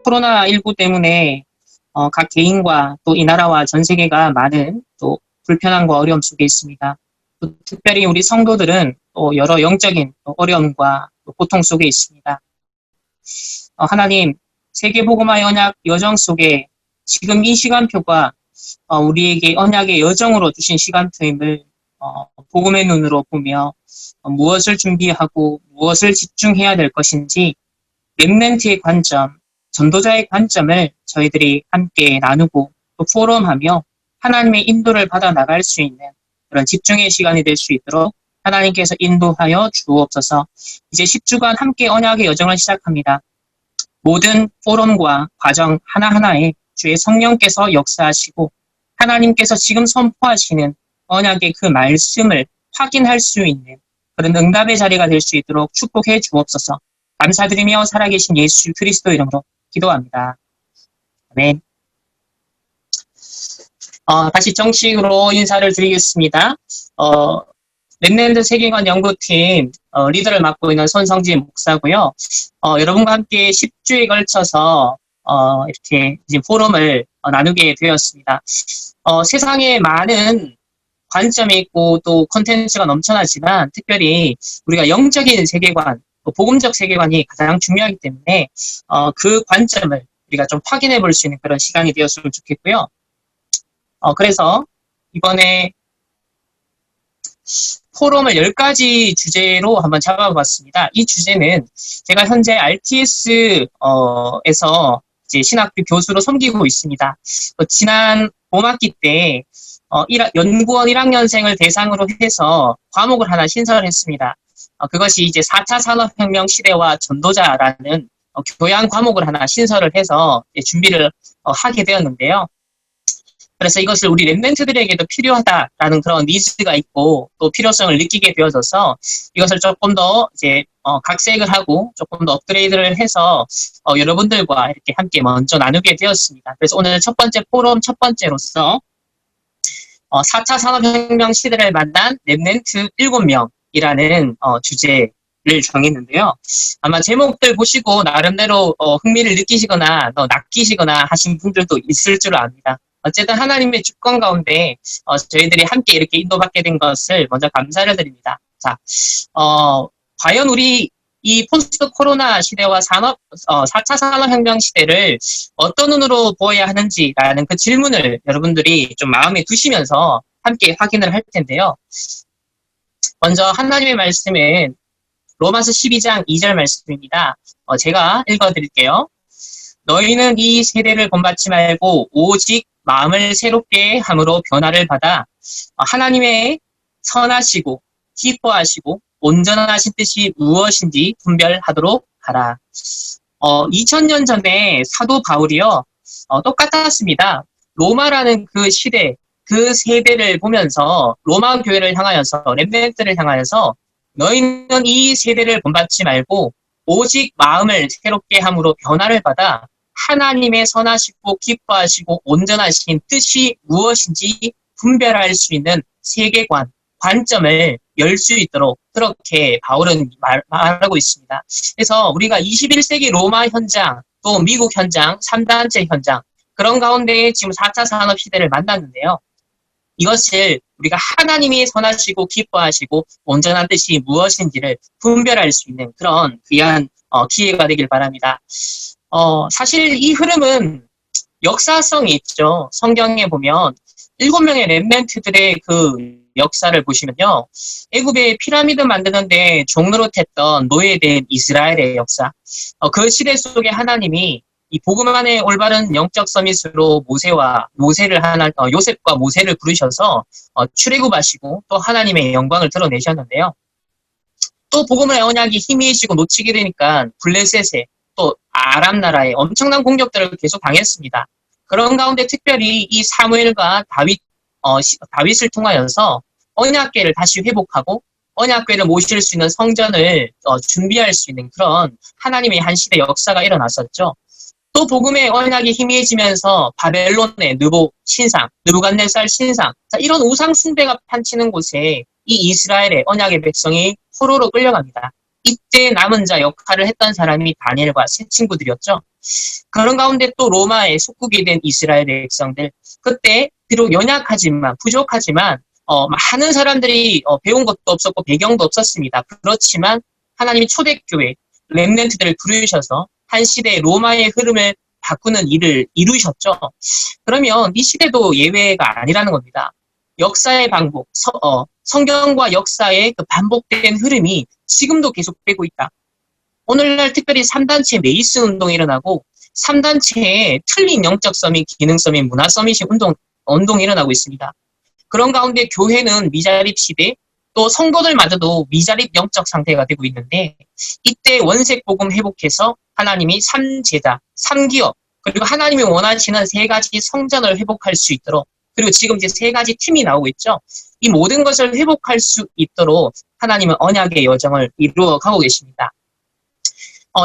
코로나19 때문에 각 개인과 또 이 나라와 전 세계가 많은 또 불편함과 어려움 속에 있습니다. 또 특별히 우리 성도들은 또 여러 영적인 어려움과 또 고통 속에 있습니다. 하나님, 세계복음화의 언약 여정 속에 지금 이 시간표가 우리에게 언약의 여정으로 주신 시간표임을 복음의 눈으로 보며 무엇을 준비하고 무엇을 집중해야 될 것인지 렘넌트의 관점, 전도자의 관점을 저희들이 함께 나누고 또 포럼하며 하나님의 인도를 받아 나갈 수 있는 그런 집중의 시간이 될 수 있도록 하나님께서 인도하여 주옵소서. 이제 10주간 함께 언약의 여정을 시작합니다. 모든 포럼과 과정 하나하나에 주의 성령께서 역사하시고 하나님께서 지금 선포하시는 언약의 그 말씀을 확인할 수 있는 그런 응답의 자리가 될 수 있도록 축복해 주옵소서. 감사드리며 살아계신 예수 그리스도 이름으로 기도합니다. 아멘. 다시 정식으로 인사를 드리겠습니다. 렘넌트 세계관 연구팀 리더를 맡고 있는 손성진 목사고요. 여러분과 함께 10주에 걸쳐서 이렇게 이제 포럼을 나누게 되었습니다. 세상에 많은 관점이 있고 또 콘텐츠가 넘쳐나지만 특별히 우리가 영적인 세계관, 복음적 세계관이 가장 중요하기 때문에 그 관점을 우리가 좀 확인해 볼 수 있는 그런 시간이 되었으면 좋겠고요. 그래서 이번에 포럼을 10가지 주제로 한번 잡아봤습니다. 이 주제는 제가 현재 RTS에서 이제 신학교 교수로 섬기고 있습니다. 지난 봄학기 때 연구원 1학년생을 대상으로 해서 과목을 하나 신설했습니다. 그것이 이제 4차 산업혁명 시대와 전도자라는 교양 과목을 하나 신설을 해서 준비를 하게 되었는데요. 그래서 이것을 우리 렘넌트들에게도 필요하다라는 그런 니즈가 있고 또 필요성을 느끼게 되어져서 이것을 조금 더 이제 각색을 하고 조금 더 업그레이드를 해서 여러분들과 이렇게 함께 먼저 나누게 되었습니다. 그래서 오늘 첫 번째 포럼 첫 번째로서 4차 산업혁명 시대를 만난 렘넌트 7명이라는 주제를 정했는데요. 아마 제목들 보시고 나름대로 흥미를 느끼시거나 낚이시거나 하신 분들도 있을 줄 압니다. 어쨌든 하나님의 주권 가운데 저희들이 함께 이렇게 인도받게 된 것을 먼저 감사를 드립니다. 자, 과연 우리 이 포스트 코로나 시대와 4차 산업혁명 시대를 어떤 눈으로 보아야 하는지라는 그 질문을 여러분들이 좀 마음에 두시면서 함께 확인을 할 텐데요. 먼저 하나님의 말씀은 로마서 12장 2절 말씀입니다. 제가 읽어드릴게요. 너희는 이 세대를 본받지 말고 오직 마음을 새롭게 함으로 변화를 받아 하나님의 선하시고 기뻐하시고 온전하신 뜻이 무엇인지 분별하도록 하라. 2000년 전에 사도 바울이요. 똑같았습니다. 로마라는 그 시대, 그 세대를 보면서 로마 교회를 향하여서 렘넌트를 향하여서 너희는 이 세대를 본받지 말고 오직 마음을 새롭게 함으로 변화를 받아 하나님의 선하시고 기뻐하시고 온전하신 뜻이 무엇인지 분별할 수 있는 세계관, 관점을 열 수 있도록 그렇게 바울은 말하고 있습니다. 그래서 우리가 21세기 로마 현장, 또 미국 현장, 3단체 현장 그런 가운데 지금 4차 산업시대를 만났는데요. 이것을 우리가 하나님이 선하시고 기뻐하시고 온전한 뜻이 무엇인지를 분별할 수 있는 그런 귀한 기회가 되길 바랍니다. 사실 이 흐름은 역사성이 있죠. 성경에 보면 7명의 렘넌트들의 그 역사를 보시면요. 애굽의 피라미드 만드는데 종노릇했던 노예된 이스라엘의 역사. 그 시대 속에 하나님이 이 복음 안에 올바른 영적 서밋으로 요셉과 모세를 부르셔서 출애굽하시고 또 하나님의 영광을 드러내셨는데요. 또 복음의 언약이 희미해지고 놓치게 되니까 블레셋에 또 아람 나라에 엄청난 공격들을 계속 당했습니다. 그런 가운데 특별히 이 사무엘과 다윗을 통하여서 언약궤를 다시 회복하고 언약궤를 모실 수 있는 성전을 준비할 수 있는 그런 하나님의 한 시대 역사가 일어났었죠. 또 복음의 언약이 희미해지면서 바벨론의 느부갓네살 신상, 이런 우상 숭배가 판치는 곳에 이 이스라엘의 언약의 백성이 포로로 끌려갑니다. 이때 남은 자 역할을 했던 사람이 다니엘과 세 친구들이었죠. 그런 가운데 또 로마에 속국이 된 이스라엘 백성들, 그때 비록 연약하지만 부족하지만 많은 사람들이 배운 것도 없었고 배경도 없었습니다. 그렇지만 하나님이 초대교회 렘넌트들을 부르셔서 한 시대의 로마의 흐름을 바꾸는 일을 이루셨죠. 그러면 이 시대도 예외가 아니라는 겁니다. 역사의 반복, 성경과 역사의 그 반복된 흐름이 지금도 계속되고 있다. 오늘날 특별히 3단체 메이슨 운동이 일어나고 3단체의 틀린 영적 서밋, 기능 서밋, 문화 서밋이 운동이 일어나고 있습니다. 그런 가운데 교회는 미자립 시대, 또 성도들마저도 미자립 영적 상태가 되고 있는데 이때 원색 복음 회복해서 하나님이 3제자, 3기업, 그리고 하나님이 원하시는 3가지 성전을 회복할 수 있도록, 그리고 지금 이제 3가지 팀이 나오고 있죠. 이 모든 것을 회복할 수 있도록 하나님은 언약의 여정을 이루어가고 계십니다.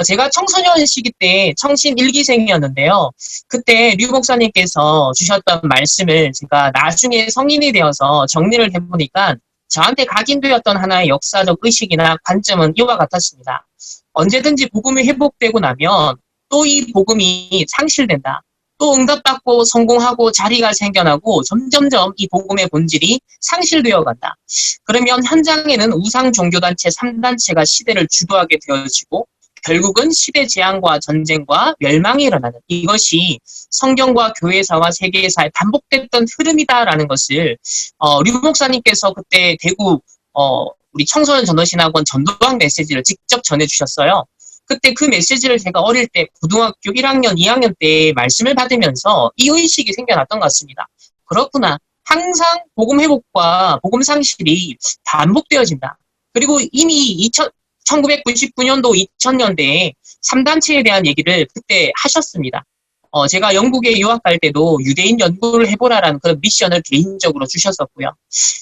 제가 청소년 시기 때 청신 1기생이었는데요. 그때 류 목사님께서 주셨던 말씀을 제가 나중에 성인이 되어서 정리를 해보니까 저한테 각인되었던 하나의 역사적 의식이나 관점은 이와 같았습니다. 언제든지 복음이 회복되고 나면 또 이 복음이 상실된다. 또 응답받고 성공하고 자리가 생겨나고 점점점 이 복음의 본질이 상실되어 간다. 그러면 현장에는 우상 종교단체 3단체가 시대를 주도하게 되어지고 결국은 시대 재앙과 전쟁과 멸망이 일어나는, 이것이 성경과 교회사와 세계사에 반복됐던 흐름이다라는 것을 류 목사님께서 그때 대구 우리 청소년 전도신학원 전도학 메시지를 직접 전해주셨어요. 그때 그 메시지를 제가 어릴 때 고등학교 1학년, 2학년 때 말씀을 받으면서 이 의식이 생겨났던 것 같습니다. 그렇구나. 항상 복음 회복과 복음 상실이 반복되어진다. 그리고 이미 1999년도, 2000년대에 3단체에 대한 얘기를 그때 하셨습니다. 제가 영국에 유학 갈 때도 유대인 연구를 해보라라는 그런 미션을 개인적으로 주셨었고요.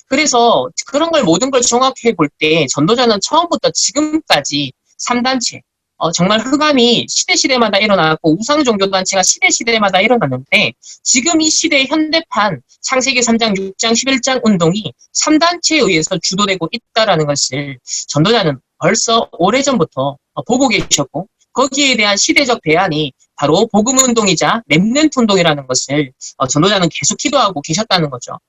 그래서 그런 걸 모든 걸 종합해 볼 때 전도자는 처음부터 지금까지 3단체, 정말 흑암이 시대마다 일어나고 우상종교단체가 시대마다 일어났는데 지금 이 시대의 현대판 창세기 3장, 6장, 11장 운동이 3단체에 의해서 주도되고 있다는 것을 전도자는 벌써 오래전부터 보고 계셨고 거기에 대한 시대적 대안이 바로 복음운동이자 렘넌트 운동이라는 것을 전도자는 계속 기도하고 계셨다는 거죠.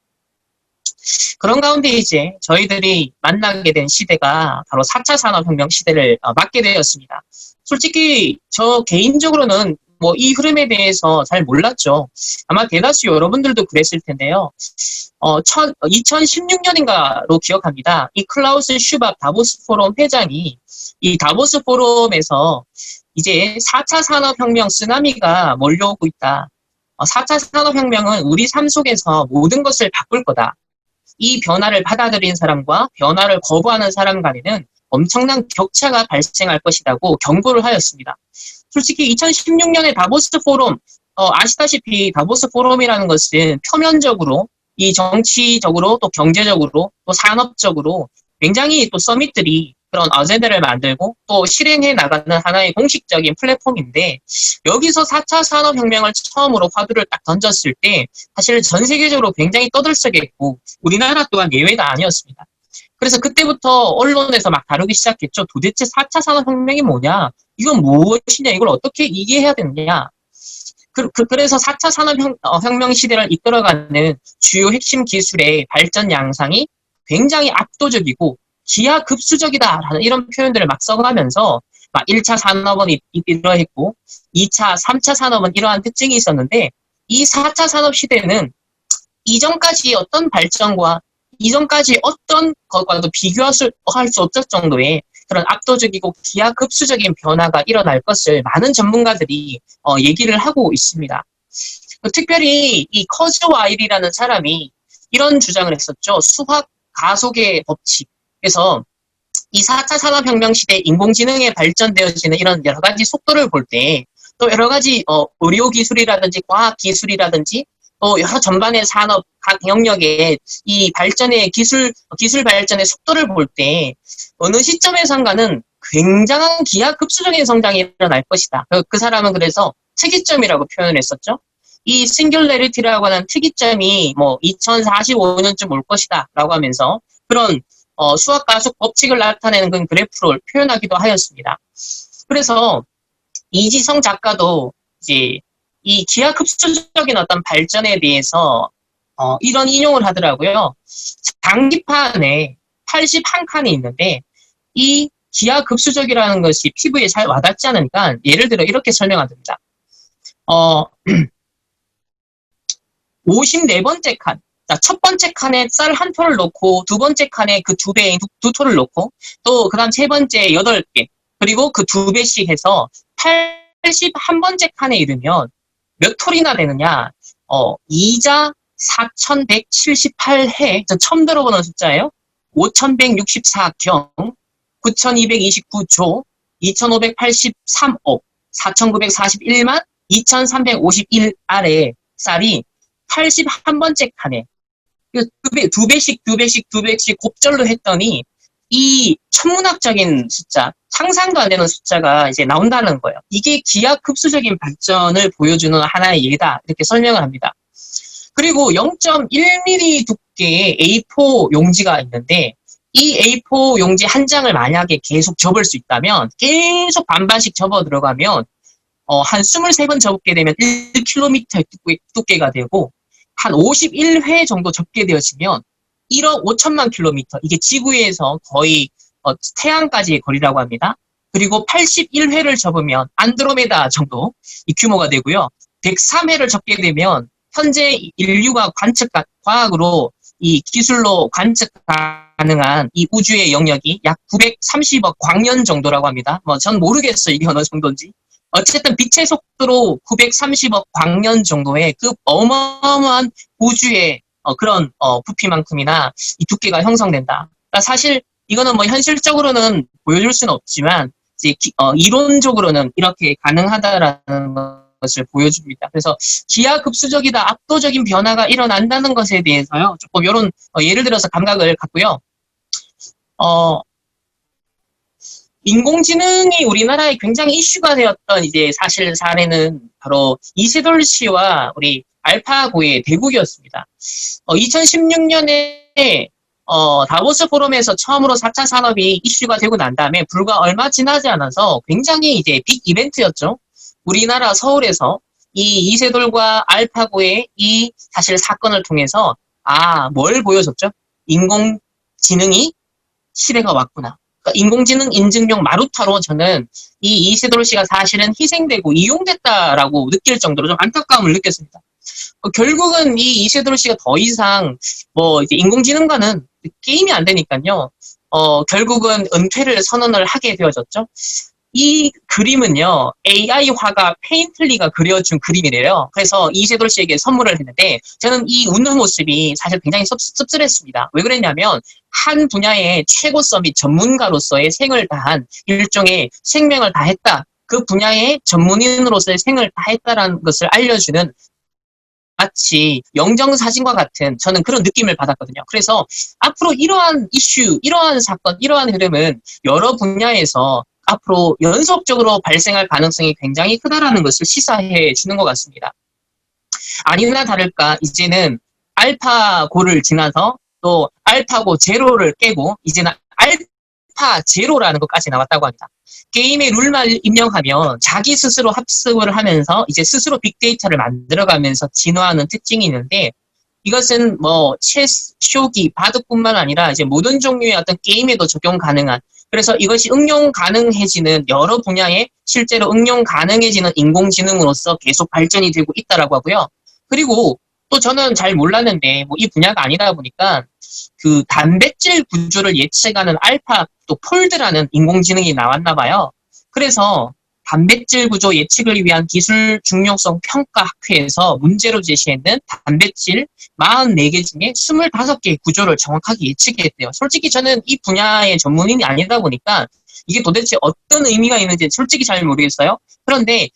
그런 가운데 이제 저희들이 만나게 된 시대가 바로 4차 산업혁명 시대를 맞게 되었습니다. 솔직히 저 개인적으로는 뭐 이 흐름에 대해서 잘 몰랐죠. 아마 대다수 여러분들도 그랬을 텐데요. 2016년인가로 기억합니다. 이 클라우스 슈밥 다보스 포럼 회장이 이 다보스 포럼에서 이제 4차 산업혁명 쓰나미가 몰려오고 있다. 4차 산업혁명은 우리 삶 속에서 모든 것을 바꿀 거다. 이 변화를 받아들인 사람과 변화를 거부하는 사람 간에는 엄청난 격차가 발생할 것이라고 경고를 하였습니다. 솔직히 2016년에 다보스 포럼, 아시다시피 다보스 포럼이라는 것은 표면적으로 이 정치적으로 또 경제적으로 또 산업적으로 굉장히 또 서밋들이 그런 어젠다를 만들고 또 실행해 나가는 하나의 공식적인 플랫폼인데 여기서 4차 산업혁명을 처음으로 화두를 딱 던졌을 때 사실 전 세계적으로 굉장히 떠들썩했고 우리나라 또한 예외가 아니었습니다. 그래서 그때부터 언론에서 막 다루기 시작했죠. 도대체 4차 산업혁명이 뭐냐? 이건 무엇이냐? 이걸 어떻게 이해해야 되느냐? 그래서 4차 산업혁명 시대를 이끌어가는 주요 핵심 기술의 발전 양상이 굉장히 압도적이고 기하급수적이다라는 이런 표현들을 막 써가면서 막 1차 산업은 이러했고 2차, 3차 산업은 이러한 특징이 있었는데 이 4차 산업 시대는 이전까지 어떤 발전과 이전까지 어떤 것과도 비교할 수 없을 정도의 그런 압도적이고 기하급수적인 변화가 일어날 것을 많은 전문가들이 얘기를 하고 있습니다. 특별히 이 커즈 와일이라는 사람이 이런 주장을 했었죠. 수학 가속의 법칙. 그래서 이 4차 산업혁명 시대 인공지능에 발전되어지는 이런 여러 가지 속도를 볼 때 또 여러 가지 의료 기술이라든지 과학 기술이라든지 또 여러 전반의 산업 각 영역의 이 발전의 기술 발전의 속도를 볼 때 어느 시점에선가는 굉장한 기하급수적인 성장이 일어날 것이다. 그 사람은 그래서 특이점이라고 표현을 했었죠. 이 싱귤레리티라고 하는 특이점이 뭐 2045년쯤 올 것이다 라고 하면서 그런 수학 가속 법칙을 나타내는 그런 그래프를 표현하기도 하였습니다. 그래서 이지성 작가도 이제 이 기하급수적인 어떤 발전에 대해서 이런 인용을 하더라고요. 장기판에 81칸이 있는데 이 기하급수적이라는 것이 피부에 잘 와닿지 않으니까 예를 들어 이렇게 설명합니다. 54번째 칸. 첫 번째 칸에 쌀 한 톨을 넣고 두 번째 칸에 그 두 배인 두 톨을 넣고 또 그다음 세 번째 8개 그리고 그 두 배씩 해서 81번째 칸에 이르면 몇 톨이나 되느냐? 2자 4178해. 저 처음 들어보는 숫자예요. 5164경, 9229조, 2583억, 4941만, 2351 아래 쌀이 81번째 칸에 두 배씩 곱절로 했더니 이 천문학적인 숫자, 상상도 안 되는 숫자가 이제 나온다는 거예요. 이게 기하급수적인 발전을 보여주는 하나의 예다. 이렇게 설명을 합니다. 그리고 0.1mm 두께의 A4 용지가 있는데 이 A4 용지 한 장을 만약에 계속 접을 수 있다면 계속 반반씩 접어 들어가면 한 23번 접게 되면 1km 두께가 되고 한 51회 정도 접게 되어지면 1억 5천만 킬로미터, 이게 지구에서 거의 태양까지의 거리라고 합니다. 그리고 81회를 접으면 안드로메다 정도 이 규모가 되고요. 103회를 접게 되면 현재 인류가 과학으로 이 기술로 관측 가능한 이 우주의 영역이 약 930억 광년 정도라고 합니다. 전 모르겠어요. 이게 어느 정도인지. 어쨌든 빛의 속도로 930억 광년 정도의 그 어마어마한 우주의 그런 부피만큼이나 이 두께가 형성된다. 그러니까 사실 이거는 뭐 현실적으로는 보여줄 수는 없지만 이제 이론적으로는 이렇게 가능하다라는 것을 보여줍니다. 그래서 기하급수적이다, 압도적인 변화가 일어난다는 것에 대해서요. 조금 이런 예를 들어서 감각을 갖고요. 인공지능이 우리나라에 굉장히 이슈가 되었던 이제 사실 사례는 바로 이세돌 씨와 우리 알파고의 대국이었습니다. 2016년에 다보스 포럼에서 처음으로 4차 산업이 이슈가 되고 난 다음에 불과 얼마 지나지 않아서 굉장히 이제 빅 이벤트였죠. 우리나라 서울에서 이 이세돌과 알파고의 이 사실 사건을 통해서 뭘 보여줬죠? 인공지능이 시대가 왔구나. 그러니까 인공지능 인증용 마루타로 저는 이 이세돌 씨가 사실은 희생되고 이용됐다라고 느낄 정도로 좀 안타까움을 느꼈습니다. 결국은 이 이세돌 씨가 더 이상 이제 인공지능과는 게임이 안 되니까요. 결국은 은퇴를 선언을 하게 되어졌죠. 이 그림은요, AI 화가 페인틀리가 그려준 그림이래요. 그래서 이세돌 씨에게 선물을 했는데, 저는 이 웃는 모습이 사실 굉장히 씁쓸했습니다. 왜 그랬냐면, 한 분야의 최고서 및 전문가로서의 생을 다한 일종의 생명을 다했다. 그 분야의 전문인으로서의 생을 다했다라는 것을 알려주는 마치 영정사진과 같은 저는 그런 느낌을 받았거든요. 그래서 앞으로 이러한 이슈, 이러한 사건, 이러한 흐름은 여러 분야에서 앞으로 연속적으로 발생할 가능성이 굉장히 크다라는 것을 시사해 주는 것 같습니다. 아니나 다를까 이제는 알파고를 지나서 또 알파고 제로를 깨고 이제는 알파 제로라는 것까지 나왔다고 합니다. 게임의 룰만 입력하면 자기 스스로 학습을 하면서 이제 스스로 빅데이터를 만들어가면서 진화하는 특징이 있는데 이것은 체스, 쇼기, 바둑뿐만 아니라 이제 모든 종류의 어떤 게임에도 적용 가능한 그래서 이것이 응용 가능해지는 여러 분야에 실제로 응용 가능해지는 인공지능으로서 계속 발전이 되고 있다라고 하고요. 그리고 또 저는 잘 몰랐는데 이 분야가 아니다 보니까 그 단백질 구조를 예측하는 알파 또 폴드라는 인공지능이 나왔나 봐요. 그래서 단백질 구조 예측을 위한 기술 중요성 평가 학회에서 문제로 제시했는 단백질 44개 중에 25개의 구조를 정확하게 예측했대요. 솔직히 저는 이 분야의 전문인이 아니다 보니까 이게 도대체 어떤 의미가 있는지 솔직히 잘 모르겠어요. 그런데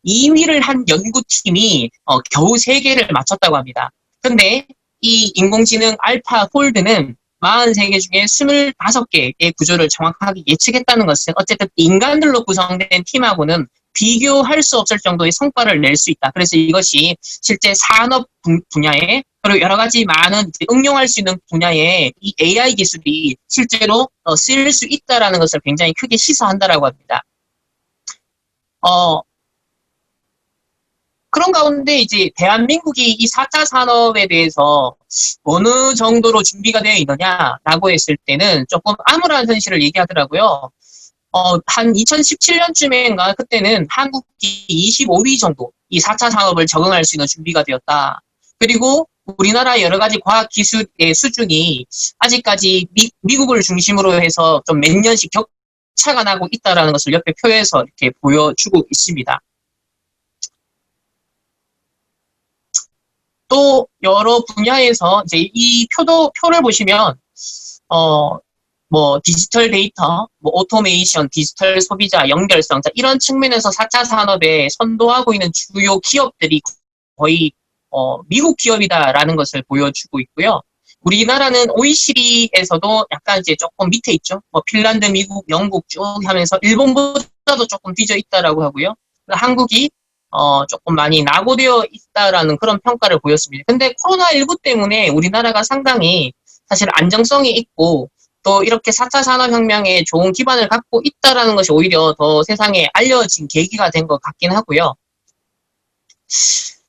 2위를 한 연구팀이 겨우 3개를 맞췄다고 합니다. 근데 이 인공지능 알파 폴드는 43개 중에 25개의 구조를 정확하게 예측했다는 것은 어쨌든 인간들로 구성된 팀하고는 비교할 수 없을 정도의 성과를 낼 수 있다. 그래서 이것이 실제 산업 분야에 그리고 여러 가지 많은 이제 응용할 수 있는 분야에 이 AI 기술이 실제로 쓰일 수 있다라는 것을 굉장히 크게 시사한다라고 합니다. 그런 가운데 이제 대한민국이 이 4차 산업에 대해서 어느 정도로 준비가 되어 있느냐라고 했을 때는 조금 암울한 현실을 얘기하더라고요. 한 2017년쯤인가 그때는 한국이 25위 정도 이 4차 산업을 적응할 수 있는 준비가 되었다. 그리고 우리나라 여러 가지 과학 기술의 수준이 아직까지 미국을 중심으로 해서 좀 몇 년씩 격차가 나고 있다라는 것을 옆에 표에서 이렇게 보여주고 있습니다. 또 여러 분야에서 이제 이 표를 보시면 뭐 디지털 데이터, 뭐 오토메이션, 디지털 소비자, 연결성 이런 측면에서 4차 산업에 선도하고 있는 주요 기업들이 거의 미국 기업이다라는 것을 보여주고 있고요. 우리나라는 OECD에서도 약간 이제 조금 밑에 있죠. 뭐 핀란드, 미국, 영국 쭉 하면서 일본보다도 조금 뒤져 있다라고 하고요. 한국이 조금 많이 낙오되어 있다라는 그런 평가를 보였습니다. 근데 코로나19 때문에 우리나라가 상당히 사실 안정성이 있고 또 이렇게 4차 산업혁명에 좋은 기반을 갖고 있다라는 것이 오히려 더 세상에 알려진 계기가 된 것 같긴 하고요.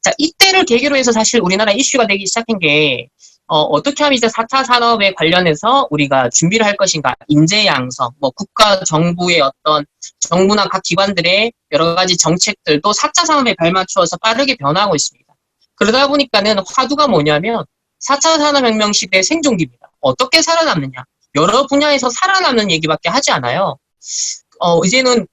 자, 이때를 계기로 해서 사실 우리나라 이슈가 되기 시작한 게 어떻게 하면 이제 4차 산업에 관련해서 우리가 준비를 할 것인가, 인재 양성, 뭐 국가 정부의 어떤 정부나 각 기관들의 여러 가지 정책들도 4차 산업에 발맞추어서 빠르게 변화하고 있습니다. 그러다 보니까는 화두가 뭐냐면 4차 산업혁명 시대의 생존기입니다. 어떻게 살아남느냐. 여러 분야에서 살아남는 얘기밖에 하지 않아요. 이제는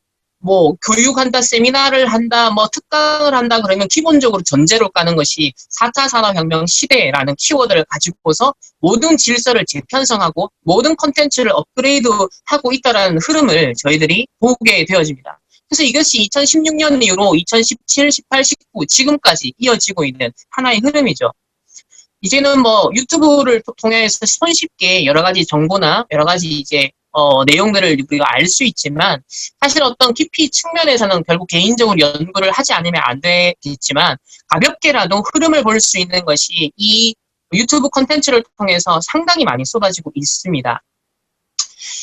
뭐 교육한다, 세미나를 한다, 뭐 특강을 한다 그러면 기본적으로 전제로 까는 것이 4차 산업혁명 시대라는 키워드를 가지고서 모든 질서를 재편성하고 모든 콘텐츠를 업그레이드하고 있다는 흐름을 저희들이 보게 되어집니다. 그래서 이것이 2016년 이후로 2017, 18, 19 지금까지 이어지고 있는 하나의 흐름이죠. 이제는 뭐 유튜브를 통해서 손쉽게 여러 가지 정보나 여러 가지 이제 내용들을 우리가 알 수 있지만 사실 어떤 깊이 측면에서는 결국 개인적으로 연구를 하지 않으면 안 되겠지만 가볍게라도 흐름을 볼 수 있는 것이 이 유튜브 콘텐츠를 통해서 상당히 많이 쏟아지고 있습니다.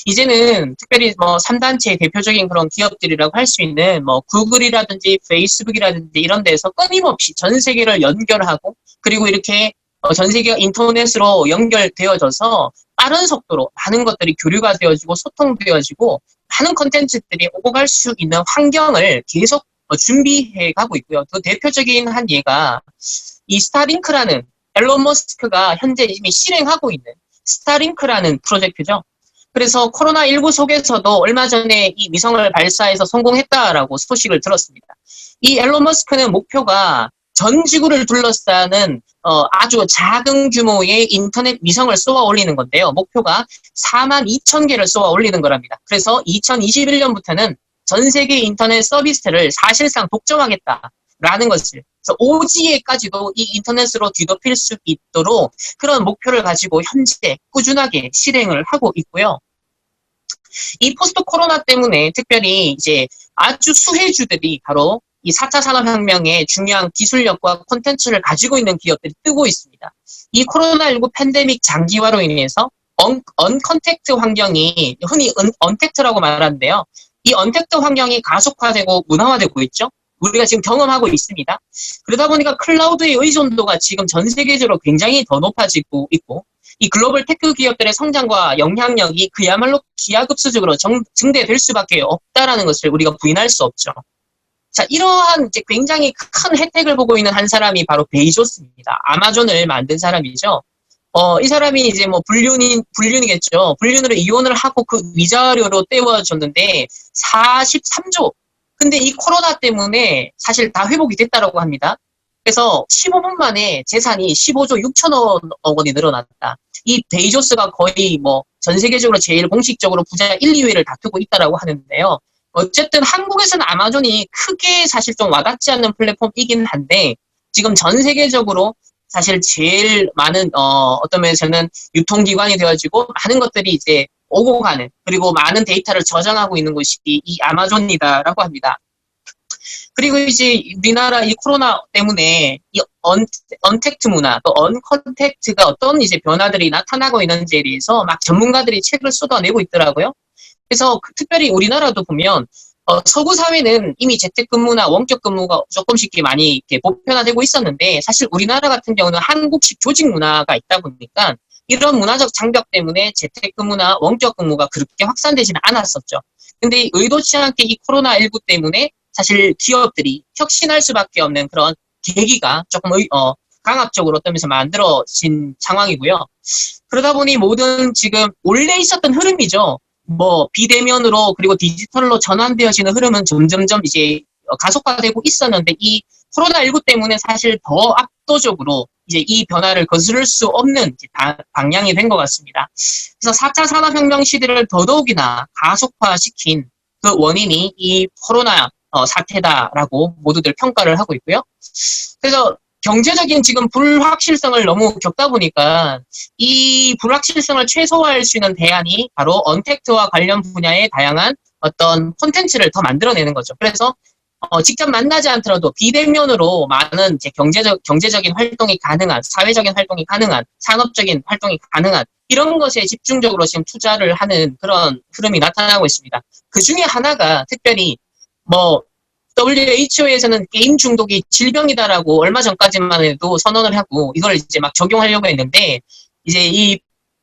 이제는 특별히 뭐 3단체의 대표적인 그런 기업들이라고 할 수 있는 뭐 구글이라든지 페이스북이라든지 이런 데서 끊임없이 전 세계를 연결하고 그리고 이렇게 전 세계가 인터넷으로 연결되어져서 빠른 속도로 많은 것들이 교류가 되어지고 소통되어지고 많은 콘텐츠들이 오고 갈 수 있는 환경을 계속 준비해 가고 있고요. 또 대표적인 한 예가 이 스타링크라는 앨런 머스크가 현재 이미 실행하고 있는 스타링크라는 프로젝트죠. 그래서 코로나19 속에서도 얼마 전에 이 위성을 발사해서 성공했다라고 소식을 들었습니다. 이 앨런 머스크는 목표가 전 지구를 둘러싸는 아주 작은 규모의 인터넷 위성을 쏘아 올리는 건데요. 목표가 42,000개를 쏘아 올리는 거랍니다. 그래서 2021년부터는 전 세계 인터넷 서비스를 사실상 독점하겠다라는 것을 그래서 오지에까지도 이 인터넷으로 뒤덮일 수 있도록 그런 목표를 가지고 현재 꾸준하게 실행을 하고 있고요. 이 포스트 코로나 때문에 특별히 이제 아주 수혜주들이 바로 이 4차 산업혁명의 중요한 기술력과 콘텐츠를 가지고 있는 기업들이 뜨고 있습니다. 이 코로나19 팬데믹 장기화로 인해서 언컨택트 환경이 흔히 언택트라고 말하는데요. 이 언택트 환경이 가속화되고 문화화되고 있죠. 우리가 지금 경험하고 있습니다. 그러다 보니까 클라우드의 의존도가 지금 전 세계적으로 굉장히 더 높아지고 있고 이 글로벌 테크 기업들의 성장과 영향력이 그야말로 기하급수적으로 증대될 수밖에 없다라는 것을 우리가 부인할 수 없죠. 자, 이러한 이제 굉장히 큰 혜택을 보고 있는 한 사람이 바로 베이조스입니다. 아마존을 만든 사람이죠. 이 사람이 이제 뭐 불륜이겠죠. 불륜으로 이혼을 하고 그 위자료로 떼워줬는데 43조. 근데 이 코로나 때문에 사실 다 회복이 됐다라고 합니다. 그래서 15분 만에 재산이 15조 6천억 원이 늘어났다. 이 베이조스가 거의 뭐 전 세계적으로 제일 공식적으로 부자 1, 2위를 다투고 있다라고 하는데요. 어쨌든 한국에서는 아마존이 크게 사실 좀 와닿지 않는 플랫폼이긴 한데 지금 전 세계적으로 사실 제일 많은 어떤 면에서는 유통기관이 되어지고 많은 것들이 이제 오고 가는 그리고 많은 데이터를 저장하고 있는 곳이 이 아마존이다라고 합니다. 그리고 이제 우리나라 이 코로나 때문에 이 언택트 문화, 또 언컨택트가 어떤 이제 변화들이 나타나고 있는지에 대해서 막 전문가들이 책을 쏟아내고 있더라고요. 그래서 특별히 우리나라도 보면 서구 사회는 이미 재택근무나 원격 근무가 조금씩 많이 이렇게 보편화되고 있었는데 사실 우리나라 같은 경우는 한국식 조직 문화가 있다 보니까 이런 문화적 장벽 때문에 재택근무나 원격 근무가 그렇게 확산되지는 않았었죠. 근데 의도치 않게 이 코로나19 때문에 사실 기업들이 혁신할 수밖에 없는 그런 계기가 조금 강압적으로 어떤 면에서 만들어진 상황이고요. 그러다 보니 모든 지금 원래 있었던 흐름이죠. 뭐 비대면으로 그리고 디지털로 전환되어지는 흐름은 점점점 이제 가속화되고 있었는데 이 코로나19 때문에 사실 더 압도적으로 이제 이 변화를 거스를 수 없는 방향이 된 것 같습니다. 그래서 4차 산업혁명 시대를 더더욱이나 가속화시킨 그 원인이 이 코로나 사태다라고 모두들 평가를 하고 있고요. 그래서 경제적인 지금 불확실성을 너무 겪다 보니까 이 불확실성을 최소화할 수 있는 대안이 바로 언택트와 관련 분야의 다양한 어떤 콘텐츠를 더 만들어내는 거죠. 그래서 직접 만나지 않더라도 비대면으로 많은 이제 경제적인 활동이 가능한, 사회적인 활동이 가능한, 산업적인 활동이 가능한 이런 것에 집중적으로 지금 투자를 하는 그런 흐름이 나타나고 있습니다. 그 중에 하나가 특별히 뭐 WHO에서는 게임 중독이 질병이다라고 얼마 전까지만 해도 선언을 하고 이걸 이제 막 적용하려고 했는데 이제 이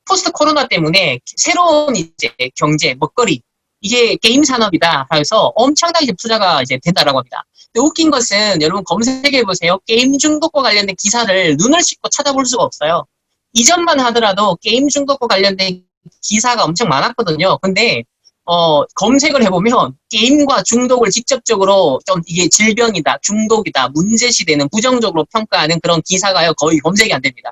포스트 코로나 때문에 새로운 이제 경제 먹거리 이게 게임 산업이다 해서 엄청나게 투자가 이제 된다라고 합니다. 근데 웃긴 것은 여러분 검색해 보세요. 게임 중독과 관련된 기사를 눈을 씻고 찾아볼 수가 없어요. 이전만 하더라도 게임 중독과 관련된 기사가 엄청 많았거든요. 근데 검색을 해보면 게임과 중독을 직접적으로 좀 이게 질병이다, 중독이다, 문제시되는 부정적으로 평가하는 그런 기사가요 거의 검색이 안 됩니다.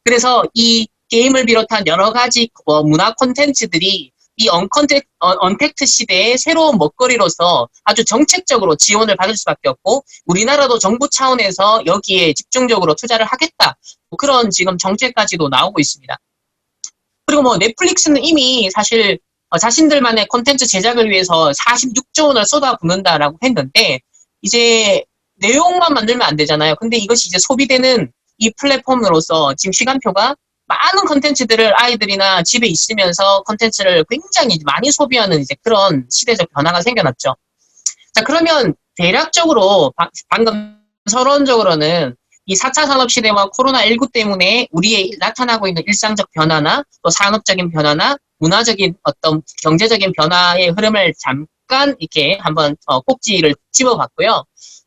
그래서 이 게임을 비롯한 여러 가지 문화 콘텐츠들이 이 언택트 시대의 새로운 먹거리로서 아주 정책적으로 지원을 받을 수밖에 없고 우리나라도 정부 차원에서 여기에 집중적으로 투자를 하겠다. 그런 지금 정책까지도 나오고 있습니다. 그리고 뭐 넷플릭스는 이미 사실 자신들만의 콘텐츠 제작을 위해서 46조 원을 쏟아붓는다라고 했는데 이제 내용만 만들면 안 되잖아요. 근데 이것이 이제 소비되는 이 플랫폼으로서 지금 시간표가 많은 콘텐츠들을 아이들이나 집에 있으면서 콘텐츠를 굉장히 많이 소비하는 이제 그런 시대적 변화가 생겨났죠. 자, 그러면 대략적으로 방금 서론적으로는 이 4차 산업시대와 코로나19 때문에 우리의 나타나고 있는 일상적 변화나 또 산업적인 변화나 문화적인 어떤 경제적인 변화의 흐름을 잠깐 이렇게 한번 꼭지를 집어봤고요.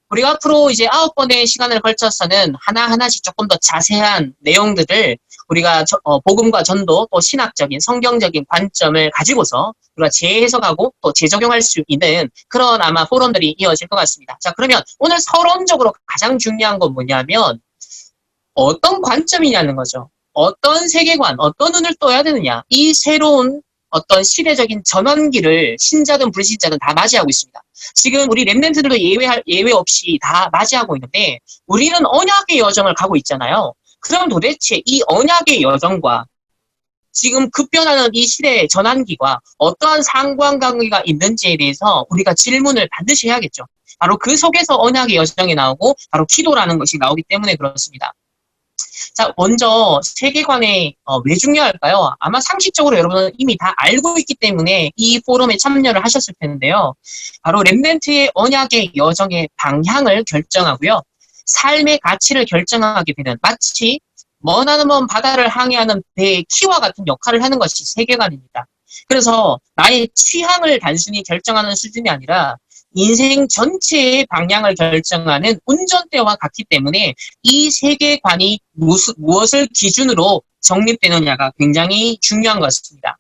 우리가 앞으로 이제 9번의 시간을 걸쳐서는 하나하나씩 조금 더 자세한 내용들을 우리가 복음과 전도 또 신학적인 성경적인 관점을 가지고서 우리가 재해석하고 또 재적용할 수 있는 그런 아마 포럼들이 이어질 것 같습니다. 자, 그러면 오늘 서론적으로 가장 중요한 건 뭐냐면 어떤 관점이냐는 거죠. 어떤 세계관, 어떤 눈을 떠야 되느냐. 이 새로운 어떤 시대적인 전환기를 신자든 불신자든 다 맞이하고 있습니다. 지금 우리 랩런트들도 예외 없이 다 맞이하고 있는데 우리는 언약의 여정을 가고 있잖아요. 그럼 도대체 이 언약의 여정과 지금 급변하는 이 시대의 전환기와 어떠한 상관관계가 있는지에 대해서 우리가 질문을 반드시 해야겠죠. 바로 그 속에서 언약의 여정이 나오고 바로 기도라는 것이 나오기 때문에 그렇습니다. 자, 먼저 세계관에 왜 중요할까요? 아마 상식적으로 여러분은 이미 다 알고 있기 때문에 이 포럼에 참여를 하셨을 텐데요. 바로 랩런트의 언약의 여정의 방향을 결정하고요. 삶의 가치를 결정하게 되는 마치 머나는 먼 바다를 항해하는 배의 키와 같은 역할을 하는 것이 세계관입니다. 그래서 나의 취향을 단순히 결정하는 수준이 아니라 인생 전체의 방향을 결정하는 운전대와 같기 때문에 이 세계관이 무엇을 기준으로 정립되느냐가 굉장히 중요한 것 같습니다.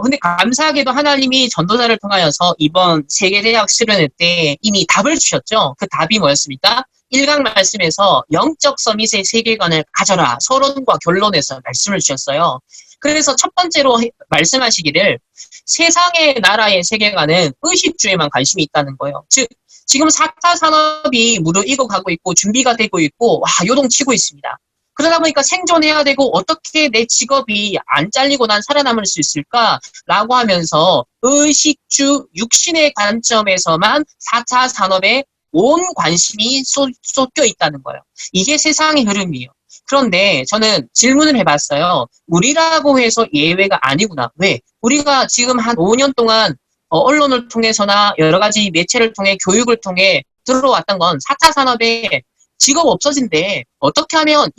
근데 감사하게도 하나님이 전도자를 통하여서 이번 세계대학 수련회 때 이미 답을 주셨죠. 그 답이 뭐였습니까? 1강 말씀에서 영적 서밋의 세계관을 가져라. 서론과 결론에서 말씀을 주셨어요. 그래서 첫 번째로 말씀하시기를 세상의 나라의 세계관은 의식주에만 관심이 있다는 거예요. 즉 지금 4차 산업이 무르익어 가고 있고 준비가 되고 있고 요동치고 있습니다. 그러다 보니까 생존해야 되고 어떻게 내 직업이 안 잘리고 난 살아남을 수 있을까라고 하면서 의식주 육신의 관점에서만 4차 산업의 온 관심이 쏟겨 있다는 거예요. 이게 세상의 흐름이에요. 그런데 저는 질문을 해봤어요. 우리라고 해서 예외가 아니구나. 왜? 우리가 지금 한 5년 동안 언론을 통해서나 여러 가지 매체를 통해 교육을 통해 들어왔던 건 4차 산업에 직업 없어진대. 어떻게 하면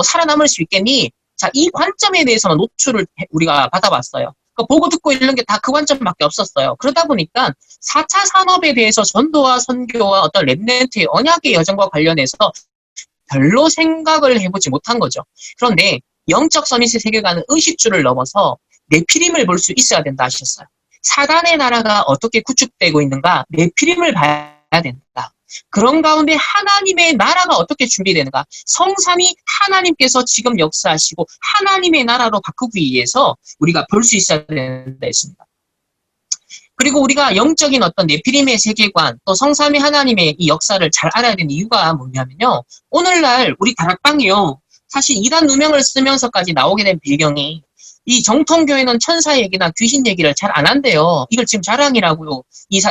살아남을 수 있겠니? 자, 이 관점에 대해서는 노출을 우리가 받아봤어요. 보고 듣고 읽는 게 다 그 관점밖에 없었어요. 그러다 보니까 4차 산업에 대해서 전도와 선교와 어떤 렘넌트의 언약의 여정과 관련해서 별로 생각을 해보지 못한 거죠. 그런데 영적 서밋의 세계관은 의식주를 넘어서 네피림을 볼 수 있어야 된다 하셨어요. 사단의 나라가 어떻게 구축되고 있는가, 네피림을 봐야 된다. 그런 가운데 하나님의 나라가 어떻게 준비되는가, 성삼위 하나님께서 지금 역사하시고 하나님의 나라로 바꾸기 위해서 우리가 볼 수 있어야 된다 했습니다. 그리고 우리가 영적인 어떤 네피림의 세계관, 또 성삼위 하나님의 이 역사를 잘 알아야 되는 이유가 뭐냐면요. 오늘날 우리 다락방이요. 사실 이단 누명을 쓰면서까지 나오게 된 배경이, 이 정통교회는 천사 얘기나 귀신 얘기를 잘 안 한대요. 이걸 지금 자랑이라고요.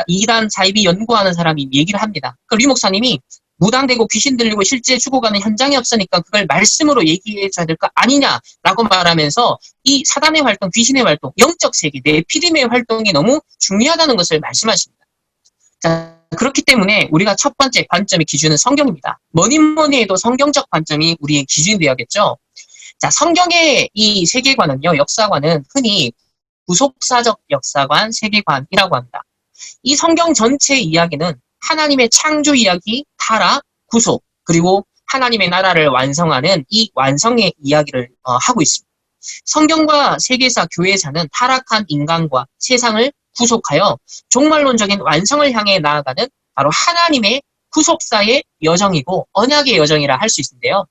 이단 사이비 연구하는 사람이 얘기를 합니다. 그 류 목사님이 무당되고 귀신 들리고 실제 죽어가는 현장이 없으니까 그걸 말씀으로 얘기해줘야 될 거 아니냐라고 말하면서 이 사단의 활동, 귀신의 활동, 영적 세계, 네피림의 활동이 너무 중요하다는 것을 말씀하십니다. 자, 그렇기 때문에 우리가 첫 번째 관점의 기준은 성경입니다. 뭐니 해도 성경적 관점이 우리의 기준이 되어야겠죠. 자, 성경의 이 세계관은요, 역사관은 흔히 구속사적 역사관, 세계관이라고 합니다. 이 성경 전체 이야기는 하나님의 창조 이야기, 타락, 구속, 그리고 하나님의 나라를 완성하는 이 완성의 이야기를 하고 있습니다. 성경과 세계사, 교회사는 타락한 인간과 세상을 구속하여 종말론적인 완성을 향해 나아가는 바로 하나님의 구속사의 여정이고 언약의 여정이라 할 수 있는데요.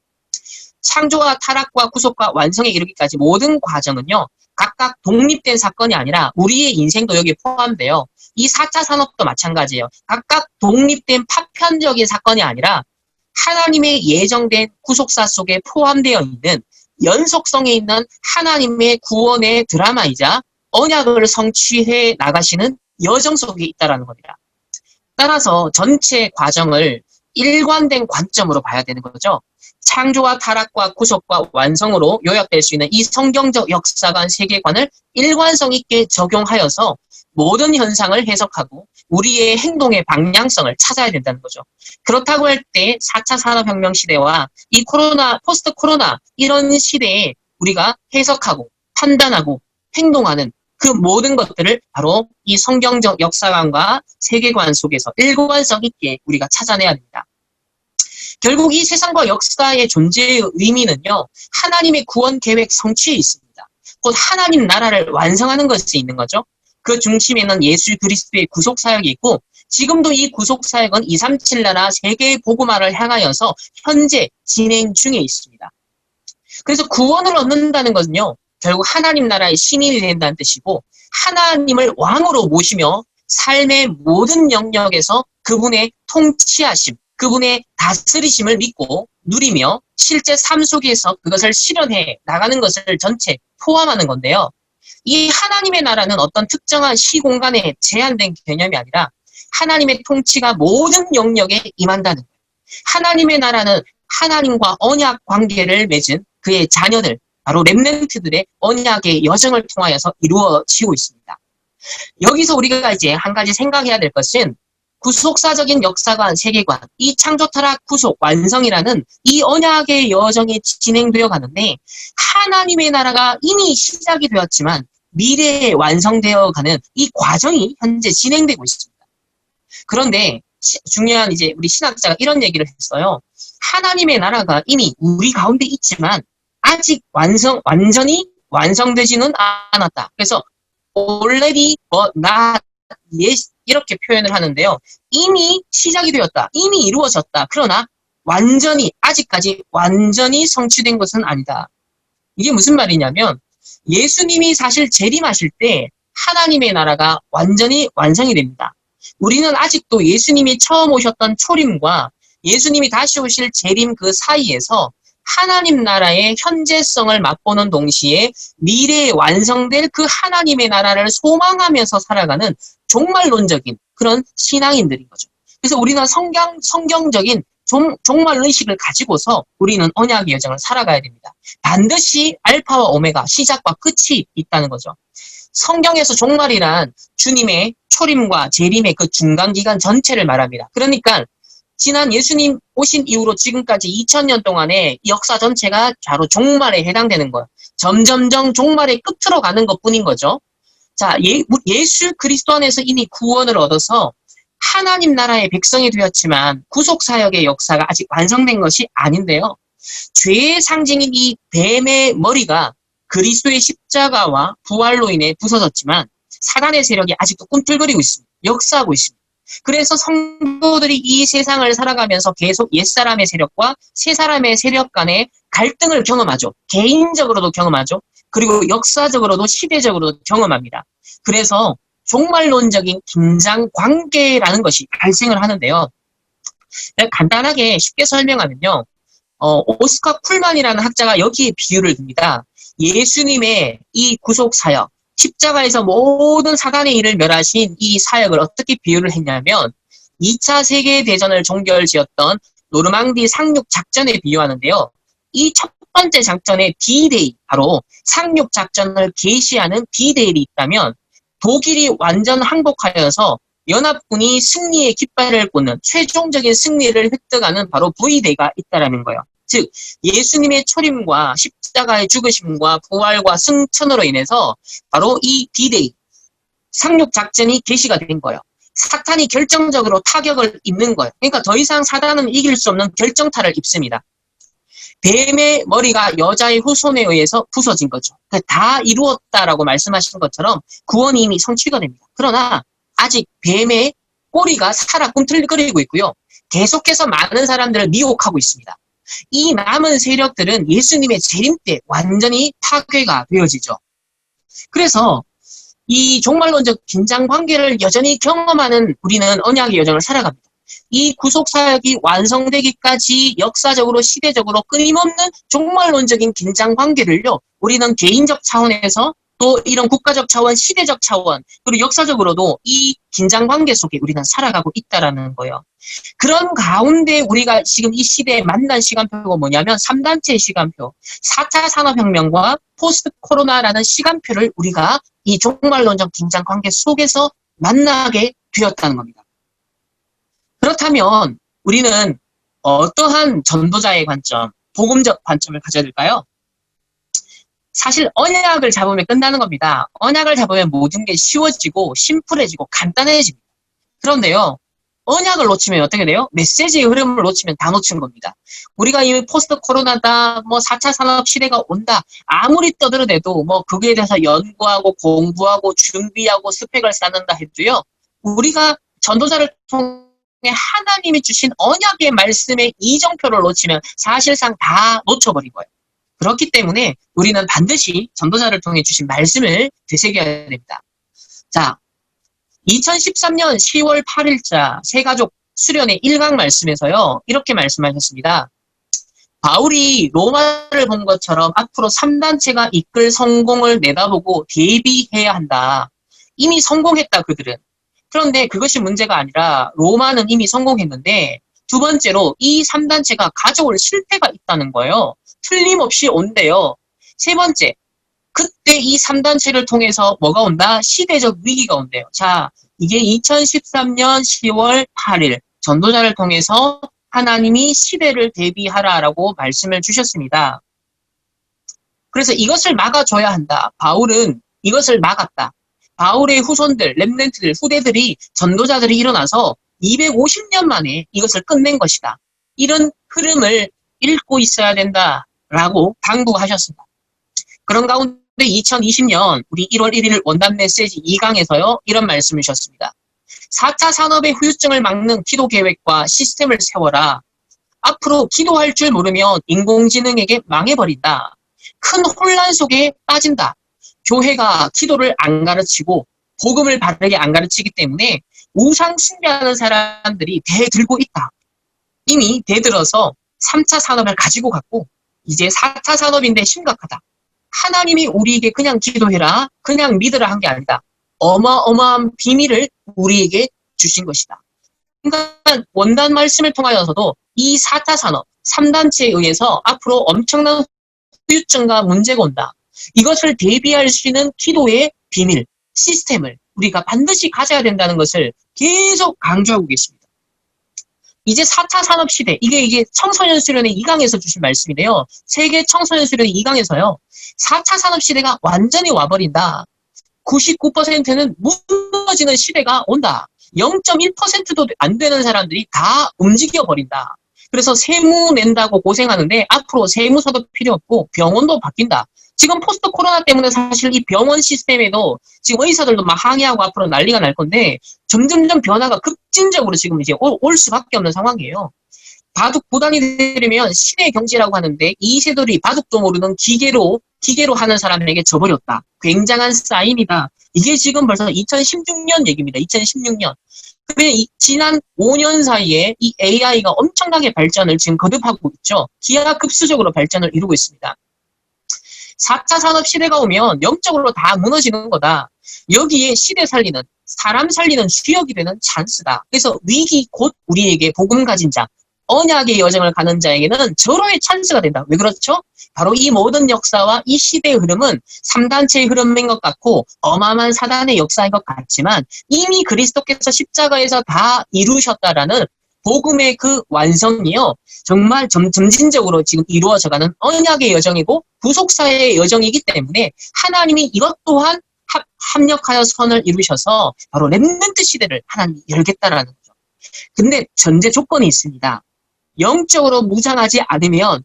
창조와 타락과 구속과 완성에 이르기까지 모든 과정은요, 각각 독립된 사건이 아니라 우리의 인생도 여기에 포함돼요. 이 4차 산업도 마찬가지예요. 각각 독립된 파편적인 사건이 아니라 하나님의 예정된 구속사 속에 포함되어 있는 연속성에 있는 하나님의 구원의 드라마이자 언약을 성취해 나가시는 여정 속에 있다는 겁니다. 따라서 전체 과정을 일관된 관점으로 봐야 되는 거죠. 창조와 타락과 구속과 완성으로 요약될 수 있는 이 성경적 역사관 세계관을 일관성 있게 적용하여서 모든 현상을 해석하고 우리의 행동의 방향성을 찾아야 된다는 거죠. 그렇다고 할 때 4차 산업혁명 시대와 이 포스트 코로나 이런 시대에 우리가 해석하고 판단하고 행동하는 그 모든 것들을 바로 이 성경적 역사관과 세계관 속에서 일관성 있게 우리가 찾아내야 됩니다. 결국 이 세상과 역사의 존재의 의미는요, 하나님의 구원 계획 성취에 있습니다. 곧 하나님 나라를 완성하는 것에 있는 거죠. 그 중심에는 예수 그리스도의 구속 사역이 있고, 지금도 이 구속 사역은 237 나라 세계의 복음화를 향하여서 현재 진행 중에 있습니다. 그래서 구원을 얻는다는 것은요, 결국 하나님 나라의 시민이 된다는 뜻이고, 하나님을 왕으로 모시며 삶의 모든 영역에서 그분의 통치하심, 그분의 다스리심을 믿고 누리며 실제 삶 속에서 그것을 실현해 나가는 것을 전체 포함하는 건데요. 이 하나님의 나라는 어떤 특정한 시공간에 제한된 개념이 아니라 하나님의 통치가 모든 영역에 임한다는 거예요. 하나님의 나라는 하나님과 언약 관계를 맺은 그의 자녀들, 바로 렘넌트들의 언약의 여정을 통하여서 이루어지고 있습니다. 여기서 우리가 이제 한 가지 생각해야 될 것은 구속사적인 역사관, 세계관, 이 창조, 타락, 구속, 완성이라는 이 언약의 여정이 진행되어 가는데 하나님의 나라가 이미 시작이 되었지만 미래에 완성되어 가는 이 과정이 현재 진행되고 있습니다. 그런데 중요한 이제 우리 신학자가 이런 얘기를 했어요. 하나님의 나라가 이미 우리 가운데 있지만 아직 완전히 완성되지는 않았다. 그래서 already but not yet 이렇게 표현을 하는데요. 이미 시작이 되었다. 이미 이루어졌다. 그러나 아직까지 완전히 성취된 것은 아니다. 이게 무슨 말이냐면 예수님이 사실 재림하실 때 하나님의 나라가 완전히 완성이 됩니다. 우리는 아직도 예수님이 처음 오셨던 초림과 예수님이 다시 오실 재림 그 사이에서 하나님 나라의 현재성을 맛보는 동시에 미래에 완성될 그 하나님의 나라를 소망하면서 살아가는 종말론적인 그런 신앙인들인 거죠. 그래서 우리는 성경적인 종말 의식을 가지고서 우리는 언약의 여정을 살아가야 됩니다. 반드시 알파와 오메가, 시작과 끝이 있다는 거죠. 성경에서 종말이란 주님의 초림과 재림의 그 중간 기간 전체를 말합니다. 그러니까 지난 예수님 오신 이후로 지금까지 2000년 동안의 역사 전체가 바로 종말에 해당되는 거예요. 점점점 종말의 끝으로 가는 것뿐인 거죠. 자, 예수 그리스도 안에서 이미 구원을 얻어서 하나님 나라의 백성이 되었지만 구속사역의 역사가 아직 완성된 것이 아닌데요. 죄의 상징인 이 뱀의 머리가 그리스도의 십자가와 부활로 인해 부서졌지만 사단의 세력이 아직도 꿈틀거리고 있습니다. 역사하고 있습니다. 그래서 성도들이 이 세상을 살아가면서 계속 옛사람의 세력과 새사람의 세력 간의 갈등을 경험하죠. 개인적으로도 경험하죠. 그리고 역사적으로도 시대적으로도 경험합니다. 그래서 종말론적인 긴장 관계라는 것이 발생을 하는데요. 간단하게 쉽게 설명하면요. 오스카 쿨만이라는 학자가 여기에 비유를 듭니다. 예수님의 이 구속 사역, 십자가에서 모든 사단의 일을 멸하신 이 사역을 어떻게 비유를 했냐면 2차 세계대전을 종결지었던 노르망디 상륙 작전에 비유하는데요. 이 첫 번째 작전의 D-Day, 바로 상륙 작전을 개시하는 D-Day이 있다면 독일이 완전 항복하여서 연합군이 승리의 깃발을 꽂는 최종적인 승리를 획득하는 바로 V-Day가 있다라는 거예요. 즉 예수님의 초림과 십자가의 죽으심과 부활과 승천으로 인해서 바로 이 D-Day, 상륙 작전이 개시가 된 거예요. 사탄이 결정적으로 타격을 입는 거예요. 그러니까 더 이상 사단은 이길 수 없는 결정타를 입습니다. 뱀의 머리가 여자의 후손에 의해서 부서진 거죠. 다 이루었다라고 말씀하신 것처럼 구원이 이미 성취가 됩니다. 그러나 아직 뱀의 꼬리가 살아 꿈틀거리고 있고요. 계속해서 많은 사람들을 미혹하고 있습니다. 이 남은 세력들은 예수님의 재림 때 완전히 파괴가 되어지죠. 그래서 이 종말론적 긴장 관계를 여전히 경험하는 우리는 언약의 여정을 살아갑니다. 이 구속사역이 완성되기까지 역사적으로 시대적으로 끊임없는 종말론적인 긴장 관계를요. 우리는 개인적 차원에서 또 이런 국가적 차원, 시대적 차원, 그리고 역사적으로도 이 긴장 관계 속에 우리는 살아가고 있다라는 거예요. 그런 가운데 우리가 지금 이 시대에 만난 시간표가 뭐냐면 3단체의 시간표, 4차 산업혁명과 포스트 코로나라는 시간표를 우리가 이 종말론적 긴장 관계 속에서 만나게 되었다는 겁니다. 그렇다면 우리는 어떠한 전도자의 관점, 복음적 관점을 가져야 될까요? 사실 언약을 잡으면 끝나는 겁니다. 언약을 잡으면 모든 게 쉬워지고 심플해지고 간단해집니다. 그런데요. 언약을 놓치면 어떻게 돼요? 메시지의 흐름을 놓치면 다 놓친 겁니다. 우리가 이미 포스트 코로나다, 4차 산업 시대가 온다. 아무리 떠들어대도 거기에 대해서 연구하고 공부하고 준비하고 스펙을 쌓는다 해도요. 우리가 전도자를 통해 하나님이 주신 언약의 말씀의 이정표를 놓치면 사실상 다 놓쳐버린 거예요. 그렇기 때문에 우리는 반드시 전도자를 통해 주신 말씀을 되새겨야 됩니다. 자, 2013년 10월 8일자 새가족 수련회 1강 말씀에서요. 이렇게 말씀하셨습니다. 바울이 로마를 본 것처럼 앞으로 3단체가 이끌 성공을 내다보고 대비해야 한다. 이미 성공했다 그들은. 그런데 그것이 문제가 아니라 로마는 이미 성공했는데 두 번째로 이 3단체가 가져올 실패가 있다는 거예요. 틀림없이 온대요. 세 번째, 그때 이 3단체를 통해서 뭐가 온다? 시대적 위기가 온대요. 자, 이게 2013년 10월 8일 전도자를 통해서 하나님이 시대를 대비하라라고 말씀을 주셨습니다. 그래서 이것을 막아줘야 한다. 바울은 이것을 막았다. 바울의 후손들, 렘넌트들, 후대들이 전도자들이 일어나서 250년 만에 이것을 끝낸 것이다. 이런 흐름을 읽고 있어야 된다라고 당부하셨습니다. 그런 가운데 2020년 우리 1월 1일 원단 메시지 2강에서요. 이런 말씀을 주셨습니다. 4차 산업의 후유증을 막는 기도 계획과 시스템을 세워라. 앞으로 기도할 줄 모르면 인공지능에게 망해버린다. 큰 혼란 속에 빠진다. 교회가 기도를 안 가르치고 복음을 바르게 안 가르치기 때문에 우상 숭배하는 사람들이 대들고 있다. 이미 대들어서 3차 산업을 가지고 갔고 이제 4차 산업인데 심각하다. 하나님이 우리에게 그냥 기도해라, 그냥 믿으라 한 게 아니다. 어마어마한 비밀을 우리에게 주신 것이다. 그러니까 원단 말씀을 통하여서도 이 4차 산업, 3단체에 의해서 앞으로 엄청난 후유증과 문제가 온다. 이것을 대비할 수 있는 기도의 비밀, 시스템을 우리가 반드시 가져야 된다는 것을 계속 강조하고 계십니다. 이제 4차 산업 시대, 이게 청소년 수련회 2강에서 주신 말씀이네요. 세계 청소년 수련회 2강에서요. 4차 산업 시대가 완전히 와버린다. 99%는 무너지는 시대가 온다. 0.1%도 안 되는 사람들이 다 움직여버린다. 그래서 세무 낸다고 고생하는데 앞으로 세무서도 필요 없고 병원도 바뀐다. 지금 포스트 코로나 때문에 사실 이 병원 시스템에도 지금 의사들도 막 항의하고 앞으로 난리가 날 건데 점점점 변화가 급진적으로 지금 이제 올 수밖에 없는 상황이에요. 바둑 구단이 되려면 신의 경지라고 하는데 이 세돌이 바둑도 모르는 기계로 하는 사람에게 져버렸다. 굉장한 싸임이다. 이게 지금 벌써 2016년 얘기입니다. 2016년. 그래 지난 5년 사이에 이 AI가 엄청나게 발전을 지금 거듭하고 있죠. 기하급수적으로 발전을 이루고 있습니다. 4차 산업 시대가 오면 영적으로 다 무너지는 거다. 여기에 시대 살리는, 사람 살리는 주역이 되는 찬스다. 그래서 위기 곧 우리에게 복음 가진 자, 언약의 여정을 가는 자에게는 절호의 찬스가 된다. 왜 그렇죠? 바로 이 모든 역사와 이 시대의 흐름은 3단체의 흐름인 것 같고 어마어마한 사단의 역사인 것 같지만 이미 그리스도께서 십자가에서 다 이루셨다라는 복음의 그 완성이요. 정말 점진적으로 지금 이루어져가는 언약의 여정이고 구속사의 여정이기 때문에 하나님이 이것 또한 합력하여 선을 이루셔서 바로 렘넌트 시대를 하나님이 열겠다라는 거죠. 근데 전제 조건이 있습니다. 영적으로 무장하지 않으면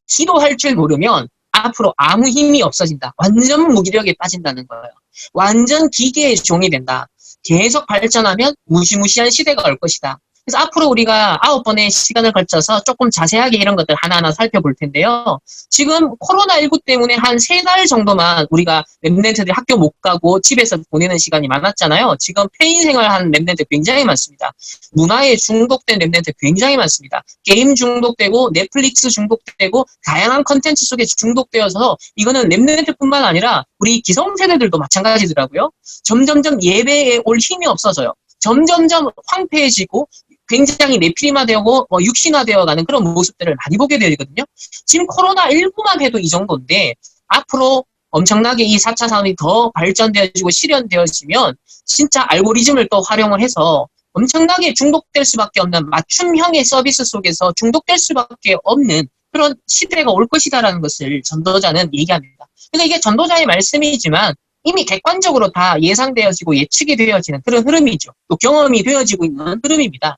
기도할 줄 모르면 앞으로 아무 힘이 없어진다. 완전 무기력에 빠진다는 거예요. 완전 기계의 종이 된다. 계속 발전하면 무시무시한 시대가 올 것이다. 그래서 앞으로 우리가 9번의 시간을 걸쳐서 조금 자세하게 이런 것들 하나하나 살펴볼 텐데요. 지금 코로나19 때문에 한 3달 정도만 우리가 랩런트들이 학교 못 가고 집에서 보내는 시간이 많았잖아요. 지금 폐인 생활하는 랩런트 굉장히 많습니다. 문화에 중독된 랩런트 굉장히 많습니다. 게임 중독되고 넷플릭스 중독되고 다양한 컨텐츠 속에 중독되어서 이거는 랩런트뿐만 아니라 우리 기성세대들도 마찬가지더라고요. 점점점 예배에 올 힘이 없어져요. 점점점 황폐해지고 굉장히 내피리마되고 육신화되어가는 그런 모습들을 많이 보게 되거든요. 지금 코로나19만 해도 이 정도인데 앞으로 엄청나게 이 4차 산업이 더 발전되어지고 실현되어지면 진짜 알고리즘을 또 활용을 해서 엄청나게 중독될 수밖에 없는 맞춤형의 서비스 속에서 중독될 수밖에 없는 그런 시대가 올 것이다라는 것을 전도자는 얘기합니다. 그러니까 이게 전도자의 말씀이지만 이미 객관적으로 다 예상되어지고 예측이 되어지는 그런 흐름이죠. 또 경험이 되어지고 있는 흐름입니다.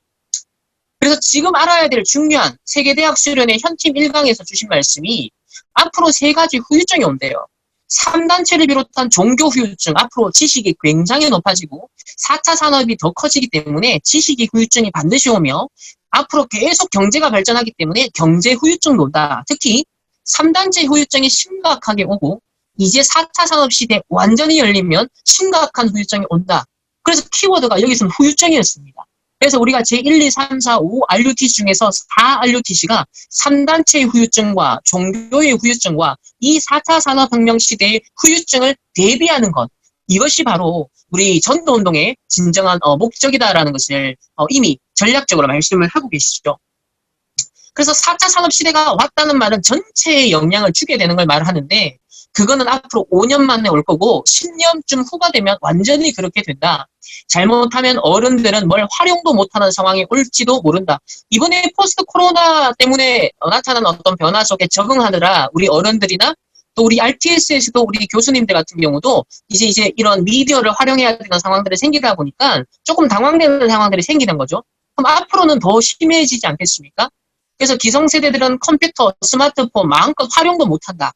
그래서 지금 알아야 될 중요한 세계대학 수련회 현팀 1강에서 주신 말씀이 앞으로 3가지 후유증이 온대요. 3단체를 비롯한 종교 후유증, 앞으로 지식이 굉장히 높아지고 4차 산업이 더 커지기 때문에 지식이 후유증이 반드시 오며 앞으로 계속 경제가 발전하기 때문에 경제 후유증도 온다. 특히 3단체 후유증이 심각하게 오고 이제 4차 산업 시대 완전히 열리면 심각한 후유증이 온다. 그래서 키워드가 여기서는 후유증이었습니다. 그래서 우리가 제1, 2, 3, 4, 5 RUTC 중에서 4 RUTC가 3단체의 후유증과 종교의 후유증과 이 4차 산업혁명 시대의 후유증을 대비하는 것. 이것이 바로 우리 전도운동의 진정한 목적이다라는 것을 이미 전략적으로 말씀을 하고 계시죠. 그래서 4차 산업시대가 왔다는 말은 전체에 영향을 주게 되는 걸 말하는데 그거는 앞으로 5년 만에 올 거고 10년쯤 후가 되면 완전히 그렇게 된다. 잘못하면 어른들은 뭘 활용도 못하는 상황이 올지도 모른다. 이번에 포스트 코로나 때문에 나타난 어떤 변화 속에 적응하느라 우리 어른들이나 또 우리 RTS에서도 우리 교수님들 같은 경우도 이제 이런 미디어를 활용해야 되는 상황들이 생기다 보니까 조금 당황되는 상황들이 생기는 거죠. 그럼 앞으로는 더 심해지지 않겠습니까? 그래서 기성세대들은 컴퓨터, 스마트폰 마음껏 활용도 못한다.